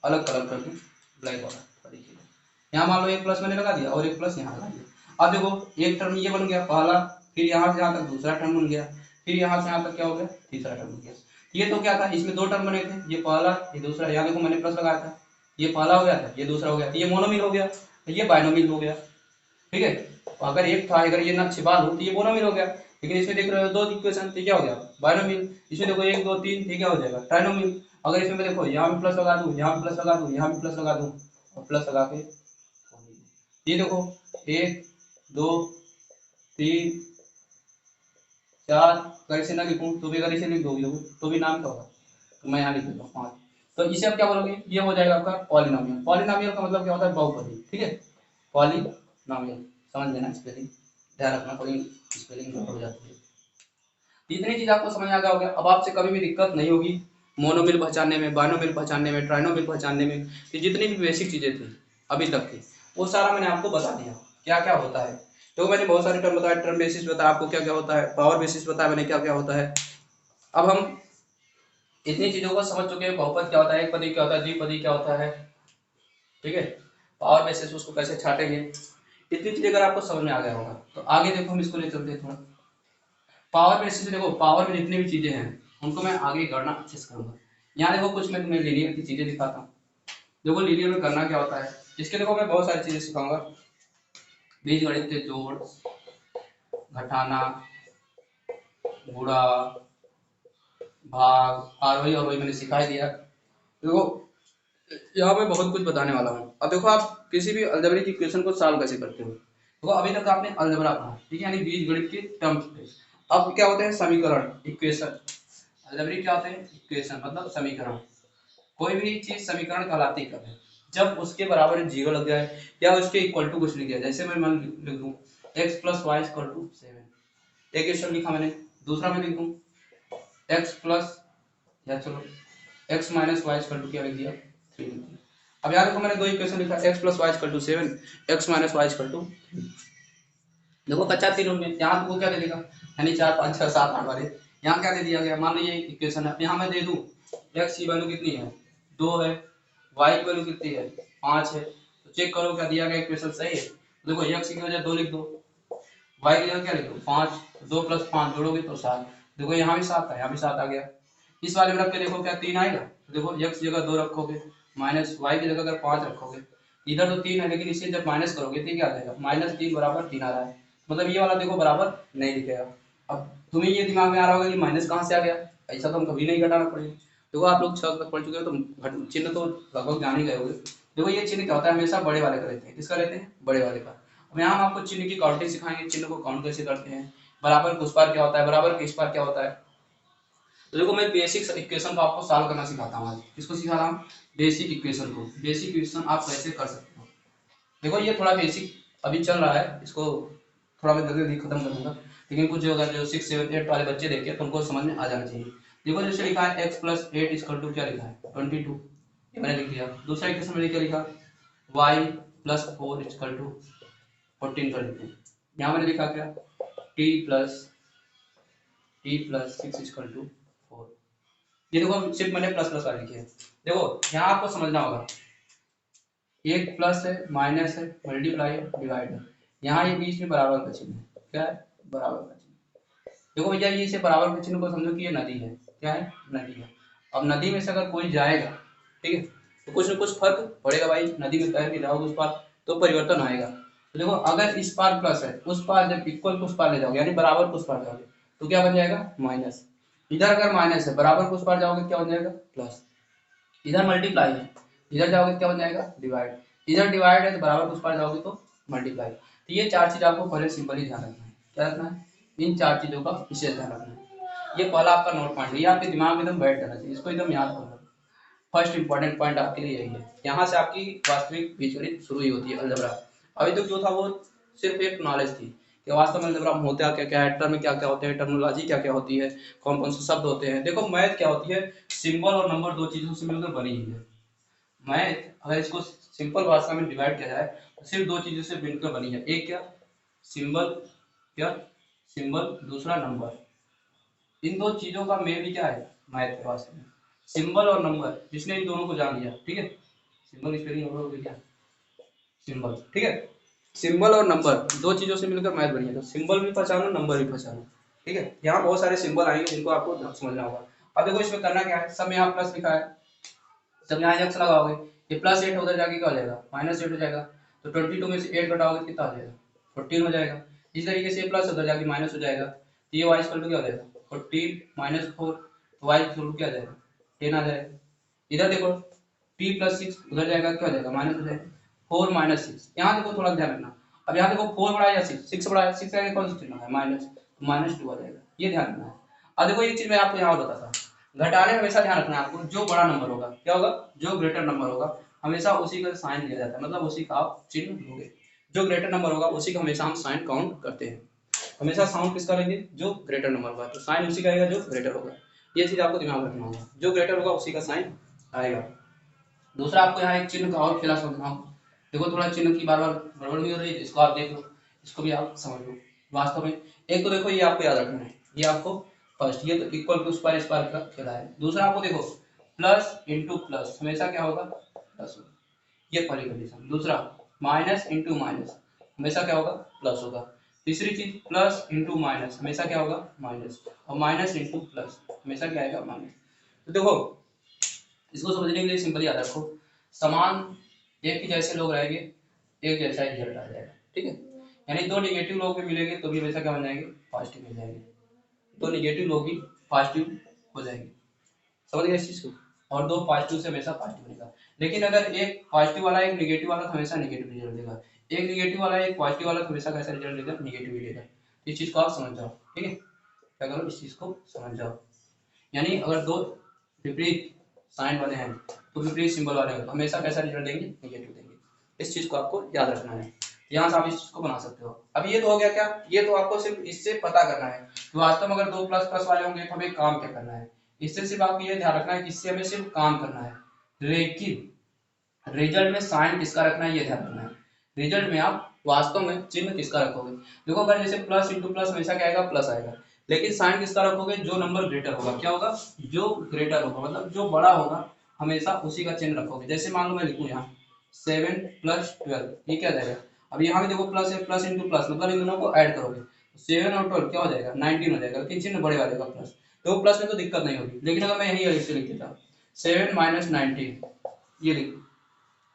अलग कलर कर दूं ब्लैक वाला, देखिए यहाँ मान लो एक प्लस मैंने लगा दिया और एक प्लस यहाँ लगा दिया। अब देखो एक टर्म ये बन गया पहला, फिर यहाँ से यहाँ तक दूसरा टर्म बन गया, फिर यहाँ से यहाँ तक क्या हो गया तीसरा टर्म बन गया। ये तो क्या था इसमें 2 टर्म बने थे, ये पहला ये दूसरा, यहाँ देखो मैंने प्लस लगाया था, ये पहला हो गया था ये दूसरा हो गया, तो ये मोनोमिल हो गया, तो ये बाइनोमिल हो गया, ठीक है। अगर एक था अगर ये ना छिपा लूं तो ये मोनोमिल हो गया, लेकिन इसमें देख रहे हो 2 इक्वेशन, तो क्या हो गया बाइनोमिल। इसमें देखो 1 2 3, ठीक क्या हो जाएगा ट्राइनोमिल। अगर इसमें मैं देखो यहाँ भी प्लस लगा दूं, यहाँ भी प्लस लगा दूं, यहाँ भी प्लस लगा दूं और प्लस लगा के ये देखो 1 2 3 4, अगर इसे ना लिखूं तो भी, अगर इसे लिख दोगे तो भी नाम क्या होगा, तो मैं यहाँ लिख देता हूँ 5। तो इसे आप क्या बोलोगे, ये हो जाएगा आपका पॉलिनोमियल। पॉलिनोमियल का मतलब क्या होता है, बहुपदी, ठीक है, पॉलिनोमियल, समझ लेना, स्पेलिंग ध्यान रखना, कोई स्पेलिंग हो जाती है। इतनी चीज आपको समझ आ गया होगा। अब आपसे कभी भी दिक्कत नहीं होगी मोनोमिल पहचानने में, बाइनोमिल पहचानने में, ट्राइनोमिल पहचानने में। तो जितनी भी बेसिक चीजें थी अभी तक की, वो सारा मैंने आपको बता दिया क्या क्या होता है। तो मैंने बहुत सारे टर्म बताया, टर्म बेसिस बताया आपको क्या क्या होता है, पावर बेसिस बताया मैंने क्या क्या होता है। अब हम इतनी चीजों को समझ चुके हैं, बहुपद क्या होता है, एक पदी क्या होता है, द्विपदी क्या होता है, ठीक है, पावर बेसिस उसको कैसे छाटेंगे, इतनी चीजें अगर आपको समझ में आ गया होगा तो आगे देखो हम इसको ले चलते हैं थोड़ा। पावर बेसिस देखो, पावर में जितनी भी चीजें हैं उनको मैं आगे गणना अच्छे से करूंगा। यहाँ देखो कुछ मैं तुम्हें लीनियर की चीजें दिखाता हूँ। देखो लीनियर में करना क्या होता है, इसके देखो मैं बहुत सारी चीजें सिखाऊंगा, बीजगणित के जोड़, घटाना, गुणा, भाग, आरोही और मैंने सिखा ही दिया। देखो यहाँ मैं बहुत कुछ बताने वाला हूँ। अब देखो आप किसी भी अलजेब्रिक इक्वेशन को सॉल्व कैसे करते हो। देखो अभी तक आपने अलजेब्रा पढ़ा, ठीक है, यानी बीजगणित के टर्म्स पे। अब क्या होते हैं समीकरण, इक्वेशन। अलजेब्रिक क्या होते हैं, इक्वेशन मतलब समीकरण। कोई भी चीज समीकरण कहलाती कब है, जब उसके बराबर जीरो लग जाए या उसके इक्वल टू कुछ लिख दिया। जैसे मैं मान लिख दूं x + y = 7, एक क्वेश्चन लिखा मैंने। दूसरा मैं लिख दूं x प्लस, या चलो x - y = क्या लिख दिया, 3 लिख दिया। अब यहाँ देखो मैंने दो इक्वेशन लिखा, x + y = 7, x - y = 3। देखो कच्चा तीनों में यहाँ तुमको क्या दे देगा, यानी 4 5 6 7 8 वाले। यहाँ क्या दे दिया गया, मान लो ये इक्वेशन है, यहाँ मैं दे दूं x की वैल्यू कितनी है, 2 है, y की वैल्यू कितनी है, 5 है। तो चेक करो क्या दिया गया इक्वेशन सही है। तो देखो x की वजह 2 लिख दो, y की जगह क्या लिख दो 5, 2 + 5 जोड़ोगे तो 7। देखो यहाँ भी 7 है, यहाँ भी 7 आ गया। इस वाले में रख के देखो क्या 3 आएगा। तो देखो x की जगह 2 रखोगे, माइनस y की जगह अगर 5 रखोगे, इधर तो 3 है लेकिन इसे जब माइनस करोगे तो क्या आ जाएगा, -3 = 3 आ रहा है। मतलब ये वाला देखो बराबर नहीं लिखेगा। अब तुम्हें ये दिमाग में आ रहा होगा कि माइनस कहाँ से आ गया, ऐसा तो हम कभी नहीं घटाना पड़ेगा। देखो आप लोग 6 तक पढ़ चुके हो तो चिन्ह तो लगभग जान ही गए होंगे। देखो ये चिन्ह क्या होता है, हमेशा बड़े वाले का रहते हैं, किसका रहते हैं, बड़े वाले का। अब यहाँ हम आपको चिन्ह की काउंटिंग सिखाएंगे, चिन्ह को काउंट कैसे करते हैं, बराबर के उस पार क्या होता है, बराबर के इस पार क्या होता है। तो देखो मैं बेसिक इक्वेशन को आपको सॉल्व करना सिखाता हूँ आज। किसको सिखा रहा हूँ, बेसिक इक्वेशन को। बेसिक इक्वेशन आप कैसे कर सकते हो। देखो ये थोड़ा बेसिक अभी चल रहा है, इसको थोड़ा मैं जल्दी जल्दी खत्म कर दूंगा, लेकिन कुछ जो अगर जो 6 7 8 वाले बच्चे देखे तो उनको समझ में आ जाना चाहिए। देखो जैसे लिखा है x + 8 = क्या लिखा है, 22, ये मैंने लिख दिया। दूसरा इक्वेशन मैंने क्या लिखा, y + 4 = 14 कर लेते हैं। यहाँ मैंने लिखा क्या, t + 6 = 4। ये देखो सिर्फ मैंने प्लस प्लस वाले लिखे हैं। देखो यहाँ आपको समझना होगा, एक प्लस है, माइनस है, मल्टीप्लाई है, डिवाइड है, यहाँ ये बीच में बराबर का चिन्ह है, क्या है, बराबर का चिन्ह। देखो भैया ये इसे बराबर के चिन्ह को समझो कि ये नदी है, क्या है, नदी है। अब नदी में से अगर कोई जाएगा, ठीक है, तो कुछ न कुछ फर्क पड़ेगा भाई, नदी में तैर के जाओगे उस पार तो परिवर्तन आएगा। तो देखो अगर इस पार प्लस है, उस पार जब इक्वल उस पार ले जाओगे, यानी बराबर उस पार जाओगे तो क्या बन जाएगा, माइनस। इधर अगर माइनस है, बराबर उस पार जाओगे क्या बन जाएगा, प्लस। इधर मल्टीप्लाई है, इधर जाओगे क्या बन जाएगा, डिवाइड। इधर डिवाइड है तो बराबर उस पार जाओगे तो मल्टीप्लाई। तो ये चार चीज आपको पहले सिंपल ही ध्यान रखना है, क्या रखना है, इन चार चीजों का विशेष ध्यान रखना है। ये पहला आपका नोट पॉइंट है, ये आपके दिमाग में एकदम बैठ जाना चाहिए, इसको एकदम याद करना। फर्स्ट इंपॉर्टेंट पॉइंट आपके लिए यही है, यहाँ से आपकी वास्तविक बीजगणित शुरू ही होती है, अलजेब्रा। अभी तक जो था वो सिर्फ एक नॉलेज थी कि वास्तव में अलजेब्रा में होता क्या क्या है, टर्म में क्या क्या होते हैं, टर्मिनोलॉजी क्या क्या होती है, कौन कौन से शब्द होते हैं। देखो मैथ क्या होती है, सिंबल और नंबर दो चीजों से मिलकर बनी हुई है। मैथ अगर इसको सिंपल भाषा में डिवाइड किया जाए तो सिर्फ दो चीजों से मिलकर बनी है, एक क्या, सिंबल, क्या, सिंबल, दूसरा नंबर। इन दो चीजों का मेल भी क्या है, मैथ के भाषा में, सिंबल और नंबर। जिसने इन दोनों को जान लिया, ठीक है, सिंबल स्पेलिंग हो गया क्या, सिंबल, ठीक है, सिंबल और नंबर दो चीजों से मिलकर मैथ बनी है। तो सिंबल भी पहचानो, नंबर भी पहचानो, ठीक है। यहाँ बहुत सारे सिंबल आएंगे जिनको आपको समझना होगा। अब देखो इसमें करना क्या है, सब यहाँ प्लस लिखा है, जब यहाँ एक्स लगाओगे ये +8 उधर जाके क्या हो जाएगा, -8 हो जाएगा। तो 22 में से 8 घटाओगे कितना आ जाएगा, 14 हो जाएगा। इस तरीके से प्लस उधर जाके माइनस हो जाएगा, तो ये y इक्वल टू क्या हो जाएगा, 14 - 4, तो y इक्वल टू क्या आ जाएगा, 10 आ जाएगा। इधर देखो t + 6 उधर जाएगा क्या हो जाएगा, माइनस हो जाएगा। 4 माइनस 6, यहाँ देखो थोड़ा ध्यान रखना। अब यहाँ देखो 4 बड़ा है या 6, 6 बड़ा है, 6 का कौन सा चिन्ह है माइनस, माइनस 2 आ जाएगा, ये ध्यान रखना है। अब देखो एक चीज मैं आपको यहाँ और बताता हूँ, घटाने में हमेशा ध्यान रखना है आपको, जो बड़ा नंबर होगा क्या होगा, जो ग्रेटर नंबर होगा हमेशा उसी का साइन लिया जाता है, मतलब उसी का आप चिन्ह लोगे। जो ग्रेटर नंबर होगा उसी का हमेशा हम साइन काउंट करते हैं। हमेशा साउंड किसका लेंगे, जो ग्रेटर नंबर होगा, तो साइन उसी का आएगा जो ग्रेटर होगा। ये चीज आपको दिमाग में रखना होगा, जो ग्रेटर होगा उसी का साइन आएगा। दूसरा आपको यहाँ एक चिन्ह का और खेला समझना होगा। देखो थोड़ा चिन्ह की बार बार गड़बड़ भी हो रही है, इसको आप देख लो, इसको भी आप समझ लो। वास्तव में एक तो देखो ये आपको याद रखना है, ये आपको फर्स्ट, ये तो इक्वल टू स्क्वायर स्क्वायर का खेला है। दूसरा आपको देखो प्लस इंटू प्लस हमेशा क्या होगा, प्लस होगा, ये पहली कंडीशन। दूसरा माइनस इंटू माइनस हमेशा क्या होगा, प्लस होगा। तीसरी चीज प्लस इंटू माइनस हमेशा क्या होगा, माइनस, और माइनस इंटू प्लस हमेशा क्या आएगा, माइनस। तो देखो इसको समझने के लिए सिंपल याद रखो, समान एक ही जैसे लोग रहेंगे एक जैसा ही रिजल्ट आ जाएगा, ठीक है। यानी दो निगेटिव लोग भी मिलेंगे तो भी हमेशा क्या बन जाएंगे, पॉजिटिव मिल जाएंगे, दो निगेटिव लोग भी पॉजिटिव हो जाएंगे, समझ गए इस चीज को। और दो पॉजिटिव से हमेशा पॉजिटिव बनेगा। लेकिन अगर एक पॉजिटिव वाला एक निगेटिव वाला तो हमेशा निगेटिव रिजल्ट देगा, एक निगेटिव वाला एक पॉजिटिव वाला तो हमेशा कैसा रिजल्ट देगा, निगेटिव ही देगा। इस चीज को आप समझ जाओ, ठीक है, क्या करो इस चीज को समझ जाओ। यानी अगर दो विपरीत साइन वाले हैं तो विपरीत सिंबल वाले हैं तो हमेशा कैसा रिजल्ट देंगे, निगेटिव देंगे। इस चीज को आपको याद रखना है, यहाँ से आप इस चीज को बना सकते हो। अब ये तो हो गया क्या, ये तो आपको सिर्फ इससे पता करना है कि वास्तव में अगर दो प्लस प्लस वाले होंगे तो हमें काम क्या करना है। इससे सिर्फ आपको ये ध्यान रखना है कि इससे हमें सिर्फ काम करना है, लेकिन रिजल्ट में साइन किसका रखना है ये ध्यान रखना है। रिजल्ट में आप वास्तव में चिन्ह किसका रखोगे, देखो अगर जैसे प्लस इंटू प्लस हमेशा क्या आएगा, प्लस आएगा, लेकिन साइन किसका रखोगे, जो नंबर ग्रेटर होगा क्या होगा, जो ग्रेटर होगा मतलब जो बड़ा होगा हमेशा उसी का चिन्ह रखोगे। जैसे मान लो मैं लिखूं यहाँ 7 प्लस 12, ये क्या जाएगा, अब यहाँ भी देखो प्लस है, प्लस इंटू प्लस मतलब इन दोनों को ऐड करोगे, 7 और 12 क्या हो जाएगा, 19 हो जाएगा, लेकिन चिन्ह बड़े वाले का प्लस, तो प्लस में तो दिक्कत नहीं होगी। लेकिन अगर मैं यही अलग से लिख देता 7 माइनस 19, ये लिख,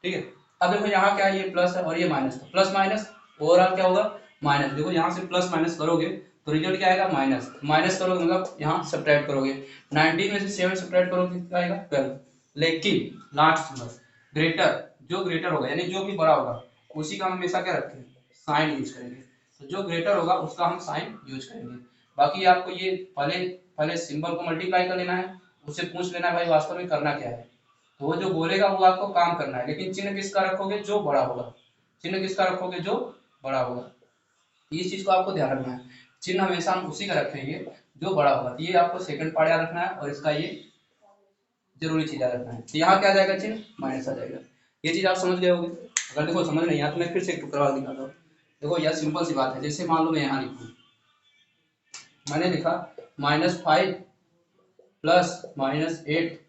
ठीक है। अब देखो यहाँ क्या है, ये प्लस है और ये माइनस है, प्लस माइनस ओवरऑल क्या होगा, माइनस। देखो यहाँ से प्लस माइनस करोगे तो रिजल्ट क्या आएगा, माइनस, माइनस करोगे मतलब यहाँ सब्ट्रैक्ट करोगे, 19 में से 7 सब्ट्रैक्ट करोगे क्या आएगा, 12। लेकिन लास्ट नंबर ग्रेटर, जो ग्रेटर होगा यानी जो भी बड़ा होगा उसी का हम हमेशा क्या रखते हैं, साइन यूज करेंगे। तो जो ग्रेटर होगा उसका हम साइन यूज करेंगे। बाकी आपको ये पहले पहले सिंबल को मल्टीप्लाई कर लेना है, उससे पूछ लेना है भाई वास्तव में करना क्या है, तो वो जो बोलेगा वो आपको काम करना है। लेकिन चिन्ह किसका रखोगे, जो बड़ा होगा, चिन्ह किसका रखोगे, जो बड़ा होगा। इस चीज को आपको ध्यान रखना है, चिन्ह हमेशा हम उसी का रखेंगे जो बड़ा होगा। ये आपको सेकंड पार्ट याद रखना है और इसका ये जरूरी चीज याद रखना है। तो यहाँ क्या आ जाएगा, चिन्ह माइनस आ जाएगा। ये चीज आप समझ गए होंगे। अगर देखो समझ नहीं आया तो मैं फिर से एक करवा दिखाता हूँ। देखो यह सिंपल सी बात है, जैसे मान लो मैं यहाँ लिखूँ, मैंने लिखा -5 प्लस -8।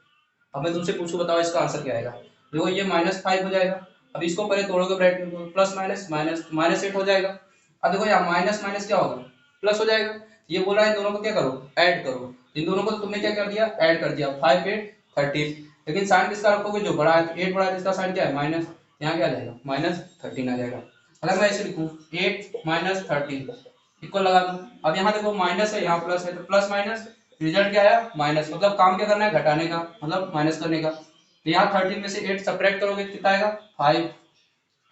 अब मैं तुमसे पूछूं बताओ इसका आंसर क्या आएगा। देखो ये -5 हो जाएगा, अब इसको पहले तोड़ोगे ब्रैकेट में, प्लस माइनस माइनस -8 हो जाएगा। अब देखो यहाँ माइनस माइनस क्या होगा, प्लस हो जाएगा। ये बोला है दोनों को क्या करो, ऐड करो, इन दोनों को तुमने क्या कर दिया, ऐड कर दिया, 5 8 13। लेकिन साइन किसका रखोगे, जो बड़ा है, 8 बड़ा है, इसका साइन क्या है, माइनस, यहाँ क्या आ जाएगा, -13 आ जाएगा। अगर मैं ऐसे लिखूँ 8 - 13 इक्वल लगा दूं, अब यहाँ देखो माइनस है यहाँ प्लस है, तो प्लस माइनस रिजल्ट क्या आया, माइनस। मतलब काम क्या करना है, घटाने का, मतलब माइनस करने का। तो यहाँ 13 में से 8 सब्ट्रैक्ट करोगे कितना आएगा, 5।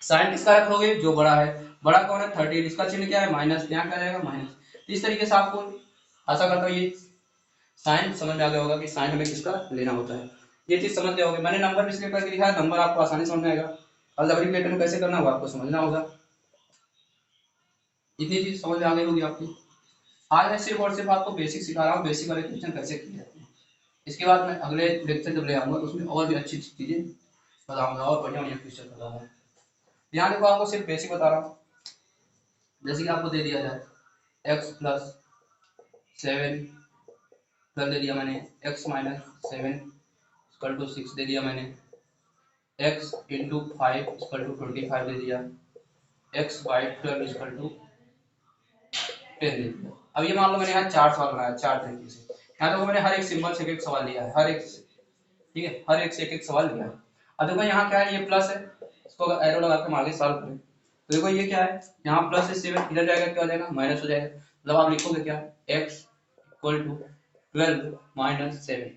साइन किसका रखोगे, जो बड़ा है, बड़ा कौन है 13, इसका चिन्ह क्या है, माइनस, यहाँ क्या जाएगा, माइनस। तो इस तरीके से आपको आशा करता हूँ ये साइन समझ में आ गया होगा कि साइन हमें किसका लेना होता है। ये चीज समझ गए होगे। मैंने नंबर भी इसलिए करके लिखा है, नंबर आपको आसानी समझ में आएगा, अलजेब्रिक पैटर्न कैसे करना होगा आपको समझना होगा। इतनी चीज समझ में आ गई होगी आपकी। आज मैं सिर्फ और सिर्फ आपको बेसिक सिखा रहा हूँ, बेसिक वाले क्वेश्चन कैसे किए जाते हैं। इसके बाद मैं अगले लेक्चर जब ले आऊंगा तो उसमें और भी अच्छी चीजें बताऊंगा और बढ़िया बढ़िया क्वेश्चन बताऊंगा। यहाँ देखो आपको सिर्फ बेसिक बता रहा हूँ। जैसे कि आपको दे दिया जाए x प्लस 7 कर दे दिया मैंने, x माइनस 7 इक्वल टू 6 दे दिया मैंने, x इंटू 5 इक्वल टू 25 दे दिया, x बाई 12 इक्वल टू 10 दे दिया। अब ये मान लो मैंने यहाँ 4 सवाल बनाया 4 तरीके से। यहाँ देखो मैंने हर एक सिंबल से एक एक सवाल लिया है, हर एक से, ठीक है, हर एक से एक एक सवाल लिया है। अब देखो यहाँ क्या है, ये प्लस है, इसको अगर एरो लगा के आगे सॉल्व करें तो देखो ये क्या है, यहाँ प्लस है 7, इधर जाएगा क्या हो जाएगा, माइनस हो जाएगा। मतलब आप लिखोगे क्या, x इक्वल टू 12 - 7।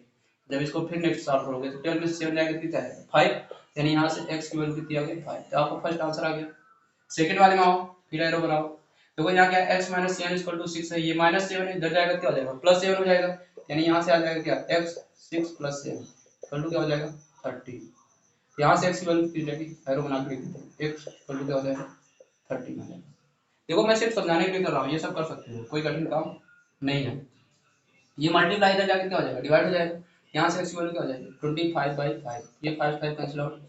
जब इसको फिर नेक्स्ट सॉल्व करोगे तो 12 में से 7 जाएगा कितना है 5, यानी यहाँ से x की वैल्यू कितनी आ गई 5। तो आपको फर्स्ट आंसर आ गया। सेकंड वाले में आओ, फिर एरो बनाओ। देखो यहाँ क्या x माइनस 7 इक्वल टू 6 है, ये माइनस 7 है, इधर जाएगा क्या हो जाएगा प्लस 7 हो जाएगा, यानी यहाँ से आ जाएगा क्या x 6 प्लस 7 इक्वल टू क्या हो जाएगा 30। यहाँ से x की वैल्यू कितनी जाएगी, एरो बना के लिख देते हैं, x इक्वल टू क्या हो जाएगा 30 आ जाएगा। देखो मैं सिर्फ समझाने के लिए कर रहा हूँ, ये सब कर सकते हो, कोई कठिन काम नहीं है। ये मल्टीप्लाई इधर जाके क्या हो जाएगा डिवाइड हो जाएगा, यहाँ से x की वैल्यू क्या हो जाएगी 25/5, ये 5 5 कैंसिल आउट,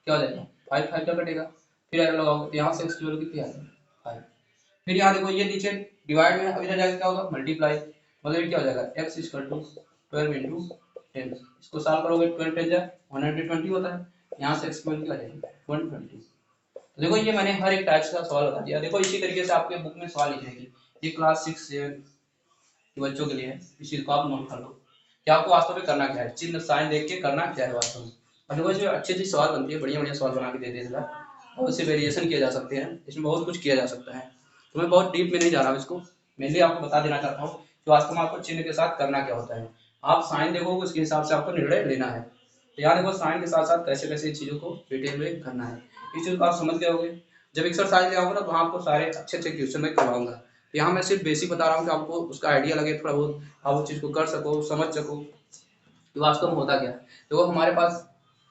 क्या हो जाएगा 5 5 का कटेगा, फिर एरो लगाओगे तो यहाँ से x की वैल्यू कितनी आ जाएगी 5। फिर यहाँ देखो ये नीचे डिवाइड में, अब इधर जाके क्या होगा मल्टीप्लाई, मतलब ये क्या हो जाएगा x इक्वल टू 12 इंटू 10, इसको सॉल्व करोगे 12 10 जा 120 होता है, यहाँ से x की वैल्यू क्या आ जाएगी 120। तो देखो ये मैंने हर एक टाइप्स का सवाल बता दिया। देखो इसी तरीके से आपके बुक में सवाल लिखेंगे, ये क्लास 6 7 के बच्चों के लिए है, इस चीज को आप नोट कर लो कि आपको वास्तव में करना क्या है, चिन्ह साइन देख के करना क्या है वास्तव में। और देखो इसमें अच्छी अच्छी सवाल बनती है, बढ़िया बढ़िया सवाल बना के दे देगा, और उससे वेरिएशन किए जा सकते हैं, इसमें बहुत कुछ किया जा सकता है। तो मैं बहुत डीप में नहीं जा रहा हूँ, इसको मेनली आपको बता देना चाहता हूँ कि वास्तव में आपको चिन्ह के साथ करना क्या होता है। आप साइन देखोगे उसके हिसाब से आपको निर्णय लेना है। तो यहाँ देखो साइन के साथ साथ कैसे कैसे चीज़ों को डिटेल में करना है, इस चीज़ को आप समझ गए होगे। जब एक्सरसाइज ले आओगे ना तो वहाँ आपको सारे अच्छे अच्छे क्वेश्चन में करवाऊंगा। तो यहाँ मैं सिर्फ बेसिक बता रहा हूँ कि आपको उसका आइडिया लगे थोड़ा बहुत, आप उस चीज़ को कर सको समझ सको कि वास्तव में होता क्या है। देखो हमारे पास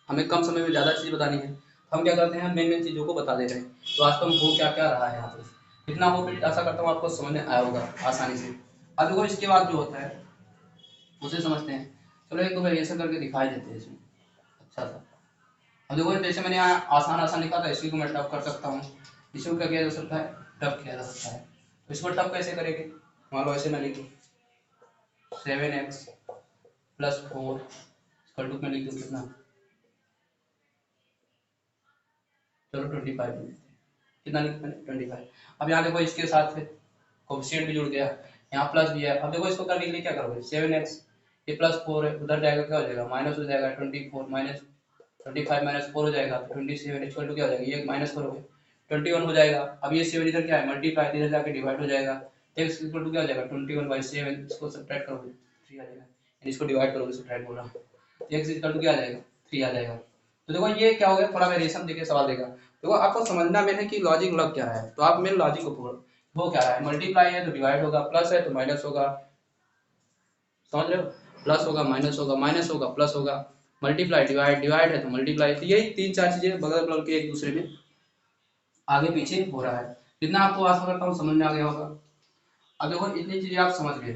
हमें कम समय में ज़्यादा चीज़ बतानी है, हम क्या करते हैं मेन मेन चीज़ों को बता दे रहे हैं, तो वास्तव में हो क्या क्या रहा है यहाँ पे, कितना हो भी आशा करता हूँ आपको समझ में आया होगा आसानी से। अब देखो इसके बाद जो होता है उसे समझते हैं। चलो एक दो वेरिएशन करके दिखाई देते हैं इसमें अच्छा सा। अब देखो जैसे मैंने यहाँ आसान आसान लिखा था, इसी को मैं टफ कर सकता हूँ, इसको क्या किया जा सकता है टफ किया जा सकता है। तो इसको टफ कैसे करेंगे, मान लो ऐसे मैं लिखूँ 7x प्लस 4 इक्वल टू में लिख दूँ कितना, चलो 25 कितना लिखा मैंने 25। अब यहाँ देखो इसके साथ कोफिशिएंट भी जुड़ गया, यहाँ प्लस भी है। अब देखो इसको करने के लिए क्या करोगे 7x, ये प्लस 4 है, उधर जाएगा क्या हो जाएगा माइनस हो जाएगा 24 माइनस 25 माइनस 4 हो जाएगा 27 इक्वल टू क्या हो जाएगा, ये माइनस करोगे 21 हो जाएगा। अब ये 7 इधर क्या है मल्टीप्लाई, इधर जाके डिवाइड हो जाएगा, x इक्वल टू क्या हो जाएगा 21/7, इसको सब्ट्रैक्ट करोगे 3 आ जाएगा, यानी इसको डिवाइड करोगे सब्ट्रैक्ट बोल रहा हूँ, x इक्वल टू क्या आ जाएगा 3 आ जाएगा। तो देखो ये क्या हो गया, थोड़ा वेरिएशन देके सवाल देगा। देखो आपको समझना में है कि लॉजिक लग क्या है, तो आप मेन लॉजिक को पकड़ो, वो क्या है मल्टीप्लाई है तो डिवाइड होगा, प्लस है तो माइनस होगा, समझ रहे हो, प्लस होगा माइनस होगा, माइनस होगा प्लस होगा, मल्टीप्लाई डिवाइड, डिवाइड है तो मल्टीप्लाई। तो यही तीन चार चीजें बगल बगल के एक दूसरे में आगे पीछे हो रहा है। कितना आपको आशा करता हूँ समझ में आ गया होगा। अब देखो इतनी चीजें आप समझ गए,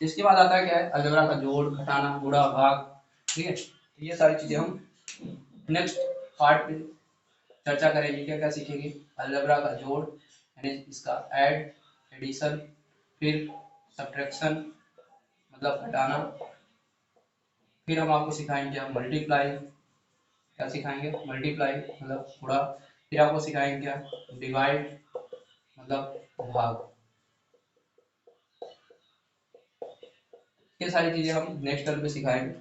इसके बाद आता है क्या है अलजेब्रा का जोड़ घटाना गुणा भाग, ठीक है। तो ये सारी चीजें हम नेक्स्ट पार्ट में चर्चा करेंगे, क्या क्या सीखेंगे अलजेब्रा का जोड़ यानी इसका ऐड एडिशन, फिर सब्ट्रैक्शन मतलब घटाना, फिर हम आपको सिखाएंगे क्या मल्टीप्लाई, क्या सिखाएंगे मल्टीप्लाई मतलब गुणा, फिर आपको सिखाएंगे क्या डिवाइड मतलब भाग। ये सारी चीजें हम नेक्स्ट टर्म में सिखाएंगे।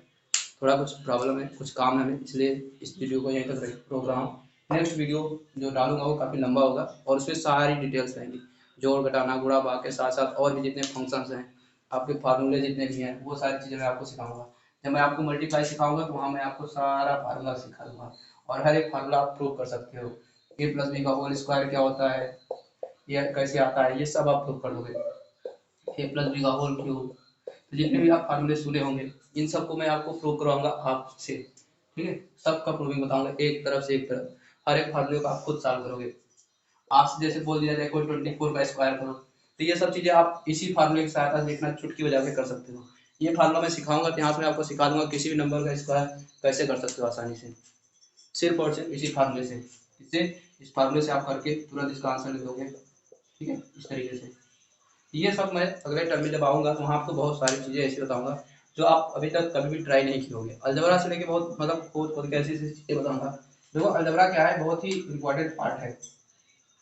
थोड़ा कुछ प्रॉब्लम है कुछ काम है हमें, इसलिए इस वीडियो को यहीं तक रखें। प्रोग्राम नेक्स्ट वीडियो जो डालूंगा वो काफ़ी लंबा होगा और उसमें सारी डिटेल्स रहेंगी, जोड़ घटाना गुणा भाग के साथ साथ और भी जितने फंक्शंस हैं आपके फार्मूले जितने भी हैं वो सारी चीज़ें मैं आपको सिखाऊंगा। जब मैं आपको मल्टीप्लाई सिखाऊंगा तो वहाँ मैं आपको सारा फार्मूला सिखा दूंगा और हर एक फार्मूला आप प्रूव कर सकते हो, ए प्लस बी का होल स्क्वायर क्या होता है, ये कैसे आता है, ये सब आप प्रूव कर दोगे, ए प्लस बी का होल क्यूब, जितने भी आप फार्मूले सुने होंगे इन सबको मैं आपको प्रूव करवाऊंगा आपसे, ठीक है। सबका प्रूविंग बताऊंगा एक तरफ से एक तरफ, हर एक फार्मूले को आप खुद सॉल्व करोगे। आपसे जैसे बोल दिया जाए कोई 24 का स्क्वायर करो तो ये सब चीजें आप इसी फार्मूले की सहायता से इतना चुटकी बजा के कर सकते हो। ये फार्मूला मैं सिखाऊंगा तो यहाँ से मैं आपको सिखा दूंगा किसी भी नंबर का स्क्वायर कैसे कर सकते हो आसानी से, सिर्फ और सिर्फ इसी फार्मूले से। इससे इस फार्मूले से आप करके तुरंत इसका आंसर लिख दोगे, ठीक है इस तरीके से। ये सब मैं अगले टर्म में जब आऊँगा तो वहाँ आपको बहुत सारी चीज़ें ऐसी बताऊँगा जो आप अभी तक कभी भी ट्राई नहीं किए होंगे। अलजबरा से लेके बहुत मतलब खोद खोद के ऐसी ऐसी चीज़ें बताऊँगा। देखो अलजबरा क्या है बहुत ही इंपॉर्टेंट पार्ट है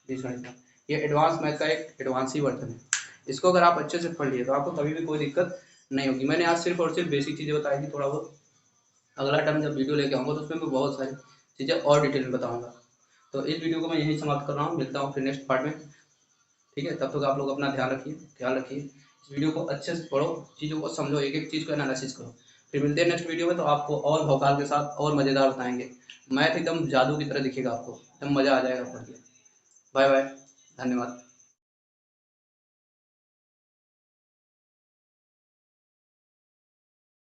बीजगणित का, ये एडवांस मैथ का एक एडवांस ही वर्जन है। इसको अगर आप अच्छे से पढ़ लिए तो आपको कभी भी कोई दिक्कत नहीं होगी। मैंने आज सिर्फ और सिर्फ बेसिक चीज़ें बताई थी, थोड़ा बहुत अगला टाइम जब वीडियो लेके आऊँगा तो उसमें मैं बहुत सारी चीज़ें और डिटेल में बताऊँगा। तो इस वीडियो को मैं यहीं समाप्त कर रहा हूँ, मिलता हूँ फिर नेक्स्ट पार्ट में, ठीक है। तब तक आप लोग अपना ध्यान रखिए, ख्याल रखिए, इस वीडियो को अच्छे से पढ़ो, चीज़ों को समझो, एक एक चीज़ को एनालिसिस करो। फिर मिलते हैं नेक्स्ट वीडियो में, तो आपको और भौकाल के साथ और मज़ेदार बताएंगे। मैथ एकदम जादू की तरह दिखेगा आपको, एकदम मज़ा आ जाएगा पढ़ के। बाय बाय, धन्यवाद।